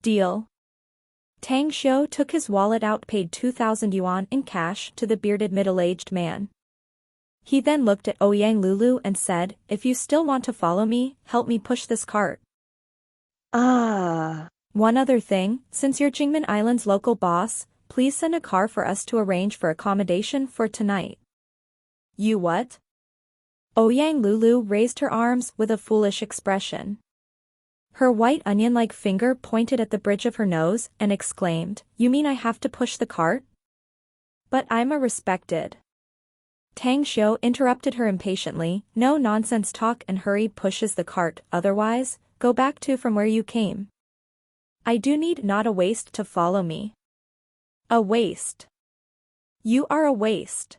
Deal. Tang Xiu took his wallet out, paid 2,000 yuan in cash to the bearded middle-aged man. He then looked at Ouyang Lulu and said, "If you still want to follow me, help me push this cart." Ah. One other thing, since you're Jingmen Island's local boss, please send a car for us to arrange for accommodation for tonight. You what? Ouyang Lulu raised her arms with a foolish expression. Her white onion-like finger pointed at the bridge of her nose and exclaimed, "You mean I have to push the cart? But I'm a respected." Tang Xiu interrupted her impatiently, "No nonsense talk and hurry pushes the cart, otherwise, go back to from where you came. I do need not a waste to follow me." A waste? You are a waste.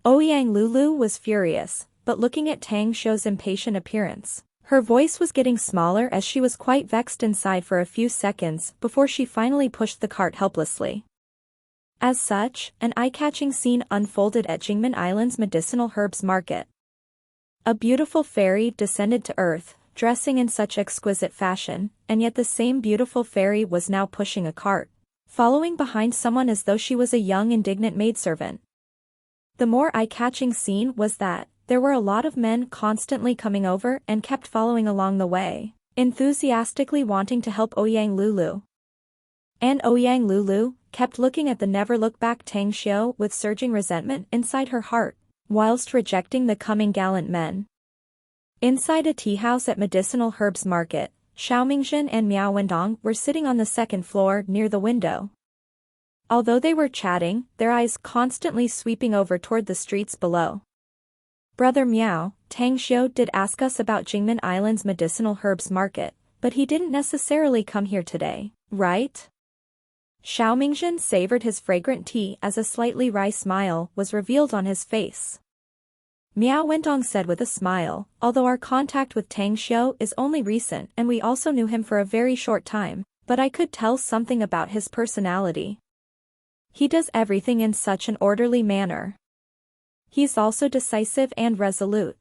Ouyang Lulu was furious, but looking at Tang Xiu's impatient appearance, her voice was getting smaller as she was quite vexed inside for a few seconds before she finally pushed the cart helplessly. As such, an eye-catching scene unfolded at Jingmen Island's medicinal herbs market. A beautiful fairy descended to earth, dressing in such exquisite fashion, and yet the same beautiful fairy was now pushing a cart, following behind someone as though she was a young indignant maidservant. The more eye-catching scene was that there were a lot of men constantly coming over and kept following along the way, enthusiastically wanting to help Ouyang Lulu. And Ouyang Lulu kept looking at the never-look-back Tang Xiu with surging resentment inside her heart, whilst rejecting the coming gallant men. Inside a tea house at Medicinal Herbs Market, Xiaomingzhen and Miao Wendong were sitting on the second floor near the window. Although they were chatting, their eyes constantly sweeping over toward the streets below. "Brother Miao, Tang Xiu did ask us about Jingmen Island's Medicinal Herbs Market, but he didn't necessarily come here today, right?" Xiaomingzhen savored his fragrant tea as a slightly wry smile was revealed on his face. Miao Wendong said with a smile, "Although our contact with Tang Xiu is only recent and we also knew him for a very short time, but I could tell something about his personality. He does everything in such an orderly manner. He's also decisive and resolute.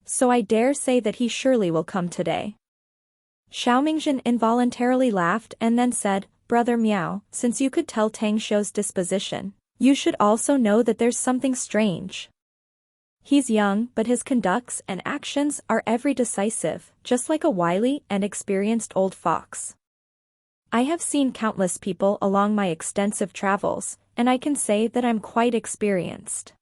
So I dare say that he surely will come today." Xiaomingzhen involuntarily laughed and then said, "Brother Miao, since you could tell Tang Xiu's disposition, you should also know that there's something strange. He's young, but his conducts and actions are every decisive, just like a wily and experienced old fox. I have seen countless people along my extensive travels, and I can say that I'm quite experienced.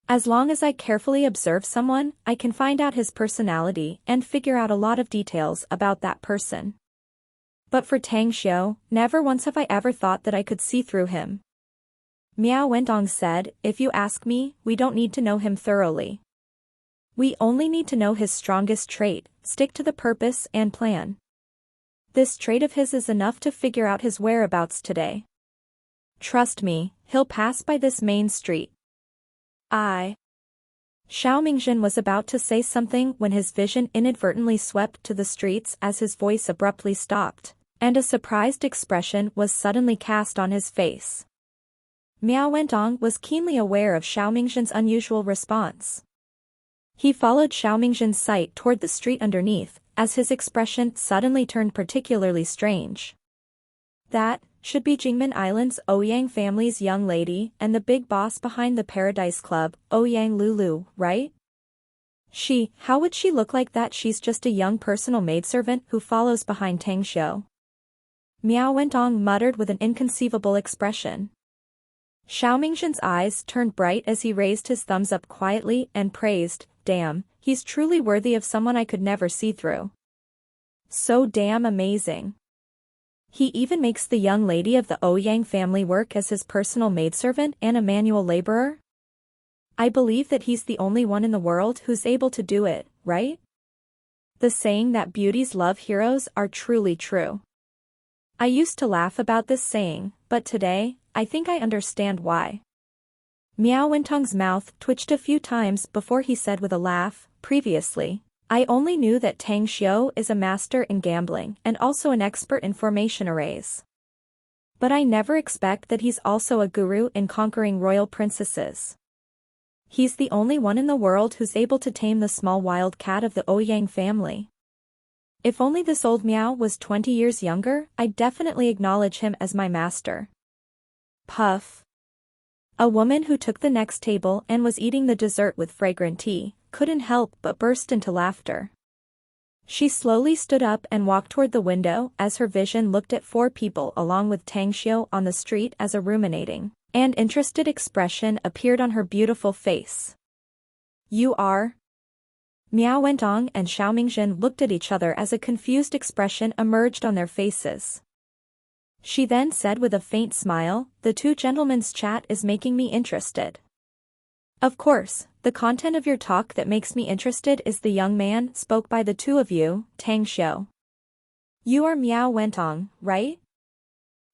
As long as I carefully observe someone, I can find out his personality and figure out a lot of details about that person. But for Tang Xiu, never once have I ever thought that I could see through him." Miao Wendong said, "If you ask me, we don't need to know him thoroughly. We only need to know his strongest trait, stick to the purpose and plan. This trait of his is enough to figure out his whereabouts today. Trust me, he'll pass by this main street." Xiaomingzhen was about to say something when his vision inadvertently swept to the streets as his voice abruptly stopped, and a surprised expression was suddenly cast on his face. Miao Wendong was keenly aware of Xiaomingzhen's unusual response. He followed Xiaomingzhen's sight toward the street underneath, as his expression suddenly turned particularly strange. That should be Jingmen Island's Ouyang family's young lady and the big boss behind the Paradise Club, Ouyang Lulu, right? How would she look like that? She's just a young personal maidservant who follows behind Tang Xiu. Miao Wendong muttered with an inconceivable expression. Xiaomingzhen's eyes turned bright as he raised his thumbs up quietly and praised, "Damn, he's truly worthy of someone I could never see through. So damn amazing. He even makes the young lady of the Ouyang family work as his personal maidservant and a manual laborer? I believe that he's the only one in the world who's able to do it, right? The saying that beauties love heroes are truly true. I used to laugh about this saying, but today, I think I understand why." Miao Wentong's mouth twitched a few times before he said with a laugh, "Previously, I only knew that Tang Xiu is a master in gambling and also an expert in formation arrays. But I never expect that he's also a guru in conquering royal princesses. He's the only one in the world who's able to tame the small wild cat of the Ouyang family. If only this old Miao was 20 years younger, I'd definitely acknowledge him as my master." Puff. A woman who took the next table and was eating the dessert with fragrant tea couldn't help but burst into laughter. She slowly stood up and walked toward the window as her vision looked at 4 people along with Tang Xiu on the street as a ruminating and interested expression appeared on her beautiful face. You are? Miao Wentong and Xiao Mingjin looked at each other as a confused expression emerged on their faces. She then said with a faint smile, the 2 gentlemen's chat is making me interested. Of course, the content of your talk that makes me interested is the young man spoke by the 2 of you, Tang Xiu. You are Miao Wentong, right?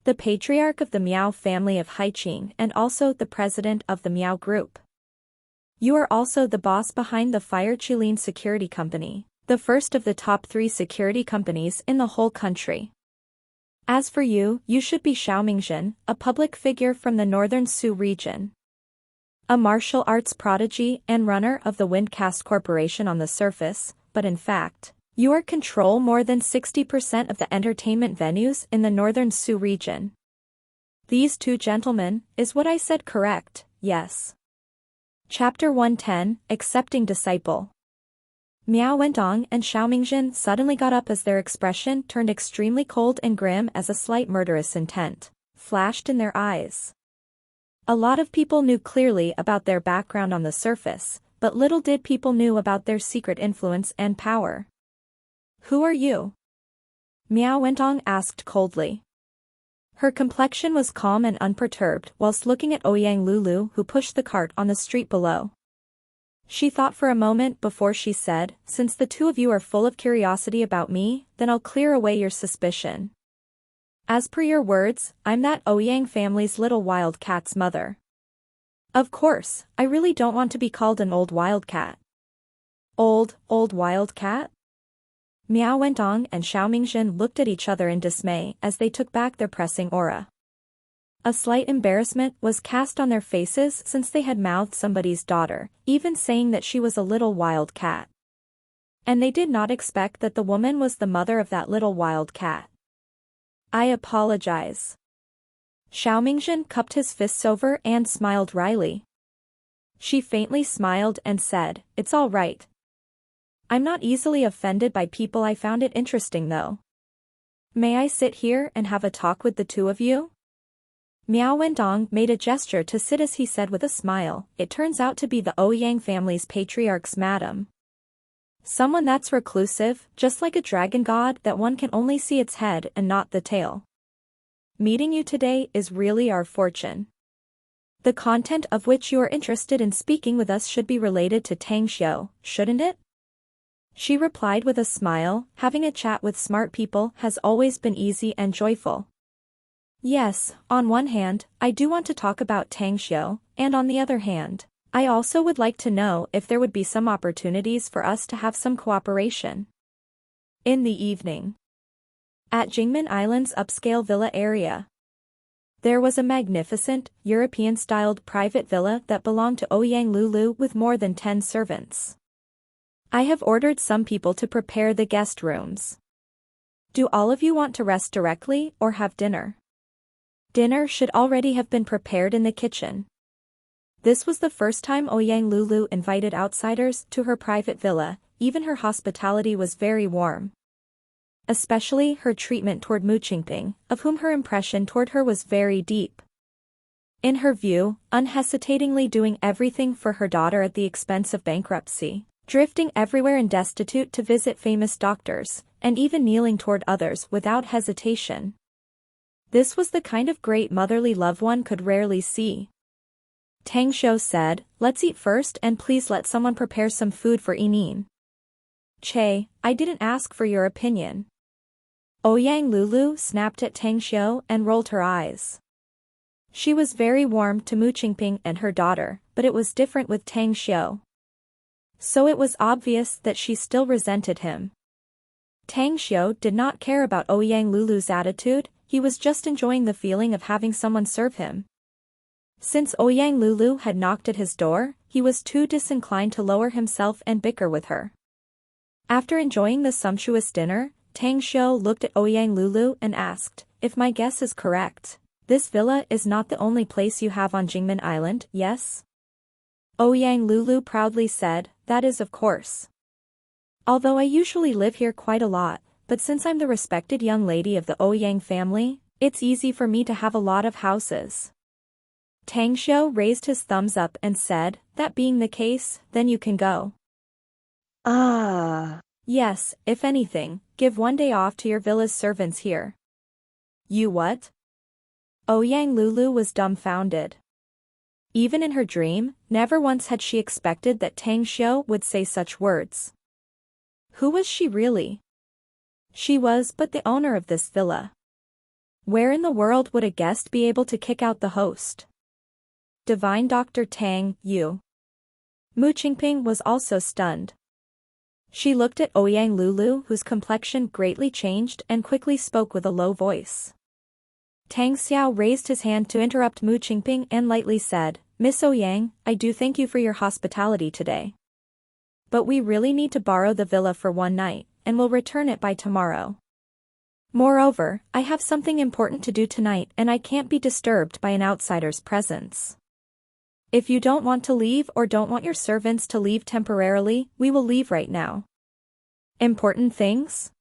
The patriarch of the Miao family of Haiqing and also the president of the Miao Group. You are also the boss behind the Fire Qilin Security Company, the first of the top 3 security companies in the whole country. As for you, you should be Xiao Mingjin, a public figure from the northern Su region. A martial arts prodigy and runner of the Windcast Corporation on the surface, but in fact, you are control more than 60% of the entertainment venues in the northern Su region. These 2 gentlemen, is what I said correct? Yes. Chapter 110, Accepting Disciple. Miao Wentong and Xiao Mingjin suddenly got up as their expression turned extremely cold and grim as a slight murderous intent flashed in their eyes. A lot of people knew clearly about their background on the surface, but little did people knew about their secret influence and power. Who are you? Miao Wentong asked coldly. Her complexion was calm and unperturbed whilst looking at Ouyang Lulu who pushed the cart on the street below. She thought for a moment before she said, since the 2 of you are full of curiosity about me, then I'll clear away your suspicion. As per your words, I'm that Ouyang family's little wildcat's mother. Of course, I really don't want to be called an old wildcat. Old wildcat? Miao Wentong and Xiao Mingjin looked at each other in dismay as they took back their pressing aura. A slight embarrassment was cast on their faces since they had mouthed somebody's daughter, even saying that she was a little wild cat. And they did not expect that the woman was the mother of that little wild cat. I apologize. Xiao Mingjin cupped his fists over and smiled wryly. She faintly smiled and said, it's all right. I'm not easily offended by people. I found it interesting though. May I sit here and have a talk with the 2 of you? Miao Wentong made a gesture to sit as he said with a smile, it turns out to be the Ouyang family's patriarch's madam. Someone that's reclusive, just like a dragon god that one can only see its head and not the tail. Meeting you today is really our fortune. The content of which you are interested in speaking with us should be related to Tang Xiu, shouldn't it? She replied with a smile, having a chat with smart people has always been easy and joyful. Yes, on one hand, I do want to talk about Tang Xiu, and on the other hand, I also would like to know if there would be some opportunities for us to have some cooperation. In the evening. At Jingmen Island's upscale villa area. There was a magnificent, European-styled private villa that belonged to Ouyang Lulu with more than 10 servants. I have ordered some people to prepare the guest rooms. Do all of you want to rest directly or have dinner? Dinner should already have been prepared in the kitchen. This was the first time Ouyang Lulu invited outsiders to her private villa, even her hospitality was very warm. Especially her treatment toward Mu Qingping, of whom her impression toward her was very deep. In her view, unhesitatingly doing everything for her daughter at the expense of bankruptcy, drifting everywhere and destitute to visit famous doctors, and even kneeling toward others without hesitation. This was the kind of great motherly love one could rarely see. Tang Xiu said, let's eat first and please let someone prepare some food for Yinin. Che, I didn't ask for your opinion. Ouyang Lulu snapped at Tang Xiu and rolled her eyes. She was very warm to Mu Qingping and her daughter, but it was different with Tang Xiu. So it was obvious that she still resented him. Tang Xiu did not care about Ouyang Lulu's attitude, he was just enjoying the feeling of having someone serve him. Since Ouyang Lulu had knocked at his door, he was too disinclined to lower himself and bicker with her. After enjoying the sumptuous dinner, Tang Xiu looked at Ouyang Lulu and asked, if my guess is correct, this villa is not the only place you have on Jingmen Island, yes? Ouyang Lulu proudly said, that is of course. Although I usually live here quite a lot, but since I'm the respected young lady of the Ouyang family, it's easy for me to have a lot of houses. Tang Xiu raised his thumbs up and said, that being the case, then you can go. Ah. Yes, if anything, give one day off to your villa's servants here. You what? Ouyang Lulu was dumbfounded. Even in her dream, never once had she expected that Tang Xiu would say such words. Who was she really? She was but the owner of this villa. Where in the world would a guest be able to kick out the host? Divine Dr. Tang, you. Mu Qingping was also stunned. She looked at Ouyang Lulu, whose complexion greatly changed, and quickly spoke with a low voice. Tang Xiao raised his hand to interrupt Mu Qingping and lightly said, Miss Ouyang, I do thank you for your hospitality today. But we really need to borrow the villa for one night, and will return it by tomorrow. Moreover, I have something important to do tonight and I can't be disturbed by an outsider's presence. If you don't want to leave or don't want your servants to leave temporarily, we will leave right now. Important things?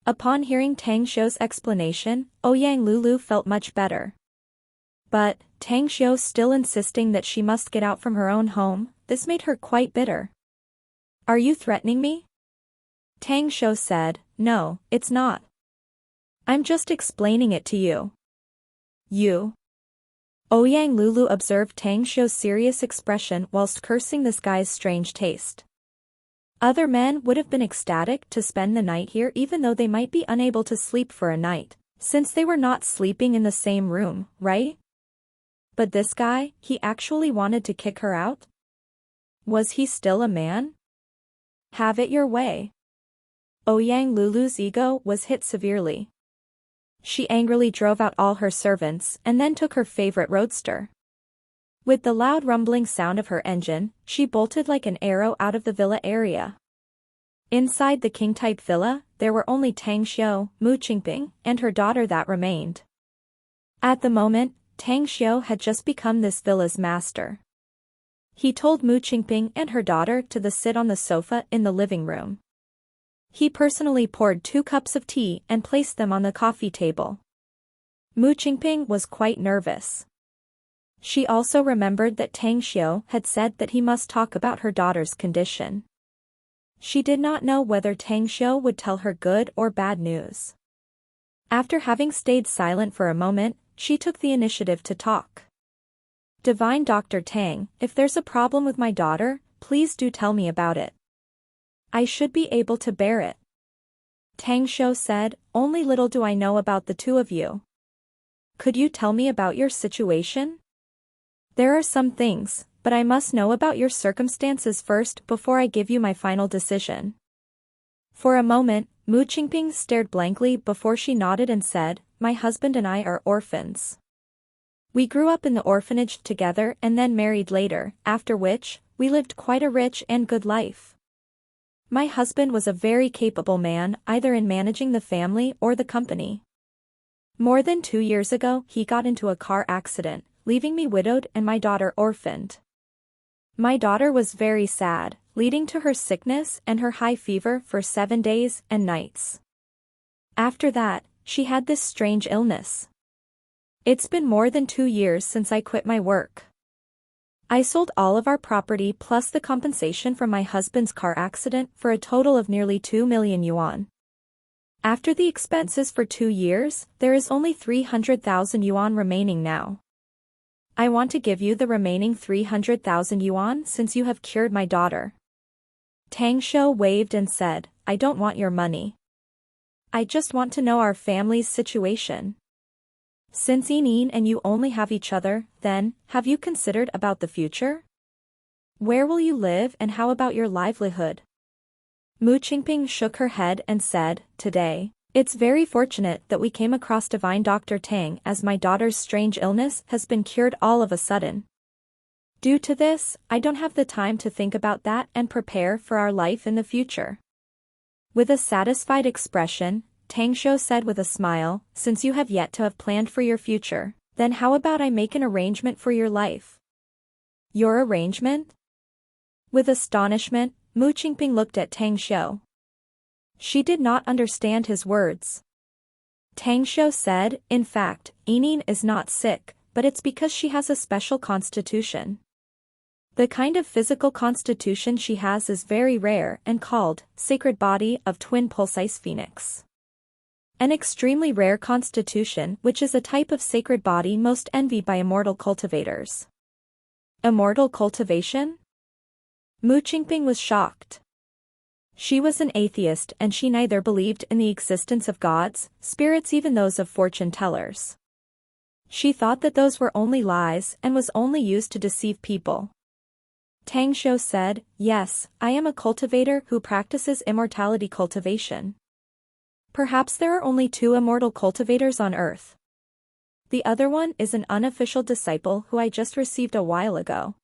Upon hearing Tang Xiu's explanation, Ouyang Lulu felt much better. But, Tang Xiu still insisting that she must get out from her own home, this made her quite bitter. Are you threatening me? Tang Xiu said, no, it's not. I'm just explaining it to you. You. Ouyang Lulu observed Tang Xiu's serious expression whilst cursing this guy's strange taste. Other men would have been ecstatic to spend the night here even though they might be unable to sleep for a night, since they were not sleeping in the same room, right? But this guy, he actually wanted to kick her out? Was he still a man? Have it your way. Ouyang Lulu's ego was hit severely. She angrily drove out all her servants and then took her favorite roadster. With the loud rumbling sound of her engine, she bolted like an arrow out of the villa area. Inside the king-type villa, there were only Tang Xiu, Mu Qingping, and her daughter that remained. At the moment, Tang Xiu had just become this villa's master. He told Mu Qingping and her daughter to sit on the sofa in the living room. He personally poured 2 cups of tea and placed them on the coffee table. Mu Qingping was quite nervous. She also remembered that Tang Xiu had said that he must talk about her daughter's condition. She did not know whether Tang Xiu would tell her good or bad news. After having stayed silent for a moment, she took the initiative to talk. Divine Dr. Tang, if there's a problem with my daughter, please do tell me about it. I should be able to bear it. Tang Xiu said, only little do I know about the two of you. Could you tell me about your situation? There are some things, but I must know about your circumstances first before I give you my final decision. For a moment, Mu Qingping stared blankly before she nodded and said, my husband and I are orphans. We grew up in the orphanage together and then married later, after which, we lived quite a rich and good life. My husband was a very capable man, either in managing the family or the company. More than 2 years ago, he got into a car accident, leaving me widowed and my daughter orphaned. My daughter was very sad, leading to her sickness and her high fever for 7 days and nights. After that, she had this strange illness. It's been more than 2 years since I quit my work. I sold all of our property plus the compensation from my husband's car accident for a total of nearly 2 million yuan. After the expenses for 2 years, there is only 300,000 yuan remaining now. I want to give you the remaining 300,000 yuan since you have cured my daughter. Tang Xiu waved and said, I don't want your money. I just want to know our family's situation. Since Yinin and you only have each other, then, have you considered about the future? Where will you live and how about your livelihood? Mu Qingping shook her head and said, today, it's very fortunate that we came across Divine Dr. Tang as my daughter's strange illness has been cured all of a sudden. Due to this, I don't have the time to think about that and prepare for our life in the future. With a satisfied expression, Tang Xiu said with a smile, since you have yet to have planned for your future, then how about I make an arrangement for your life? Your arrangement? With astonishment, Mu Qingping looked at Tang Xiu. She did not understand his words. Tang Xiu said, in fact, Yining is not sick, but it's because she has a special constitution. The kind of physical constitution she has is very rare and called sacred body of twin pulsate phoenix. An extremely rare constitution which is a type of sacred body most envied by immortal cultivators. Immortal cultivation? Mu Qingping was shocked. She was an atheist and she neither believed in the existence of gods, spirits, even those of fortune tellers. She thought that those were only lies and was only used to deceive people. Tang Xiu said, yes, I am a cultivator who practices immortality cultivation. Perhaps there are only 2 immortal cultivators on earth. The other one is an unofficial disciple who I just received a while ago.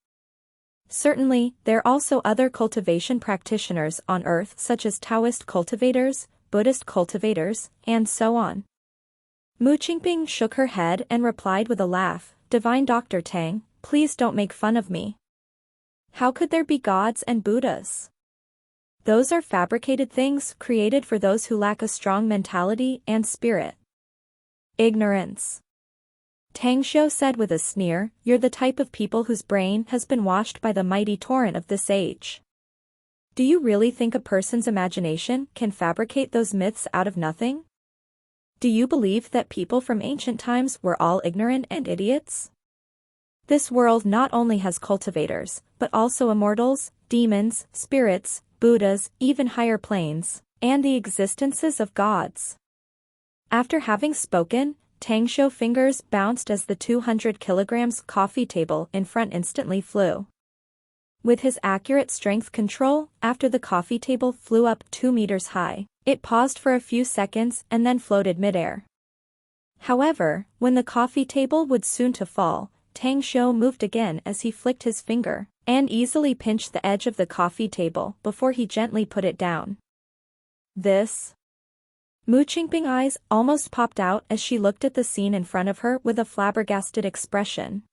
Certainly, there are also other cultivation practitioners on earth such as Taoist cultivators, Buddhist cultivators, and so on. Mu Qingping shook her head and replied with a laugh, Divine Dr. Tang, please don't make fun of me. How could there be gods and Buddhas? Those are fabricated things created for those who lack a strong mentality and spirit. Ignorance. Tang Xiu said with a sneer, you're the type of people whose brain has been washed by the mighty torrent of this age. Do you really think a person's imagination can fabricate those myths out of nothing? Do you believe that people from ancient times were all ignorant and idiots? This world not only has cultivators, but also immortals, demons, spirits, Buddhas, even higher planes, and the existences of gods. After having spoken, Tang Xiu's fingers bounced as the 200 kilograms coffee table in front instantly flew. With his accurate strength control, after the coffee table flew up 2 meters high, it paused for a few seconds and then floated midair. However, when the coffee table would soon to fall, Tang Xiu moved again as he flicked his finger, and easily pinched the edge of the coffee table before he gently put it down. This? Mu Qingping's eyes almost popped out as she looked at the scene in front of her with a flabbergasted expression.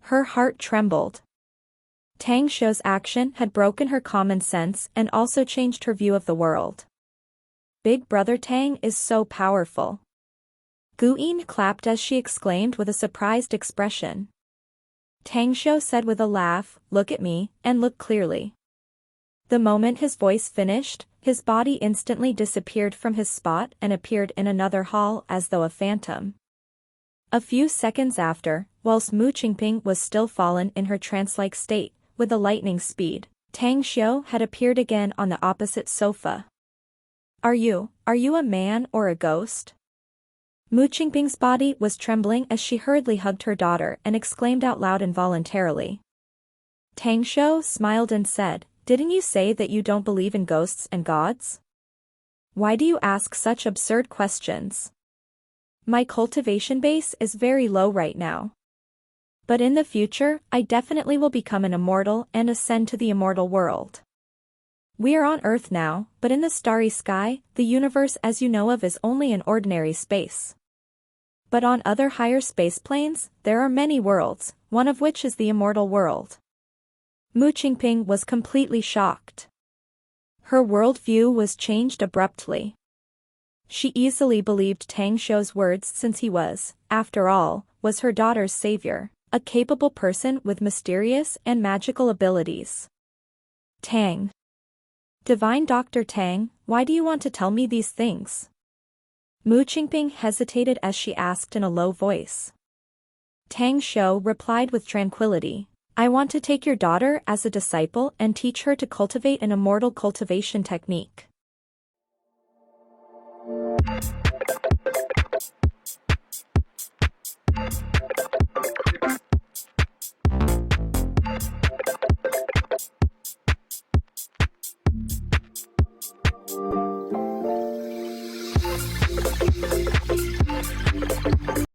Her heart trembled. Tang Xiu's action had broken her common sense and also changed her view of the world. Big Brother Tang is so powerful. Gu Yin clapped as she exclaimed with a surprised expression. Tang Xiu said with a laugh, look at me, and look clearly. The moment his voice finished, his body instantly disappeared from his spot and appeared in another hall as though a phantom. A few seconds after, whilst Mu Qingping was still fallen in her trance-like state, with a lightning speed, Tang Xiu had appeared again on the opposite sofa. Are you a man or a ghost? Mu Qingping's body was trembling as she hurriedly hugged her daughter and exclaimed out loud involuntarily. Tang Xiu smiled and said, didn't you say that you don't believe in ghosts and gods? Why do you ask such absurd questions? My cultivation base is very low right now. But in the future, I definitely will become an immortal and ascend to the immortal world. We are on Earth now, but in the starry sky, the universe as you know of is only an ordinary space. But on other higher space planes, there are many worlds, one of which is the immortal world. Mu Qingping was completely shocked. Her worldview was changed abruptly. She easily believed Tang Xiu's words since he was, after all, was her daughter's savior, a capable person with mysterious and magical abilities. Tang. Divine Dr. Tang, why do you want to tell me these things? Mu Qingping hesitated as she asked in a low voice. Tang Xiu replied with tranquility. I want to take your daughter as a disciple and teach her to cultivate an immortal cultivation technique.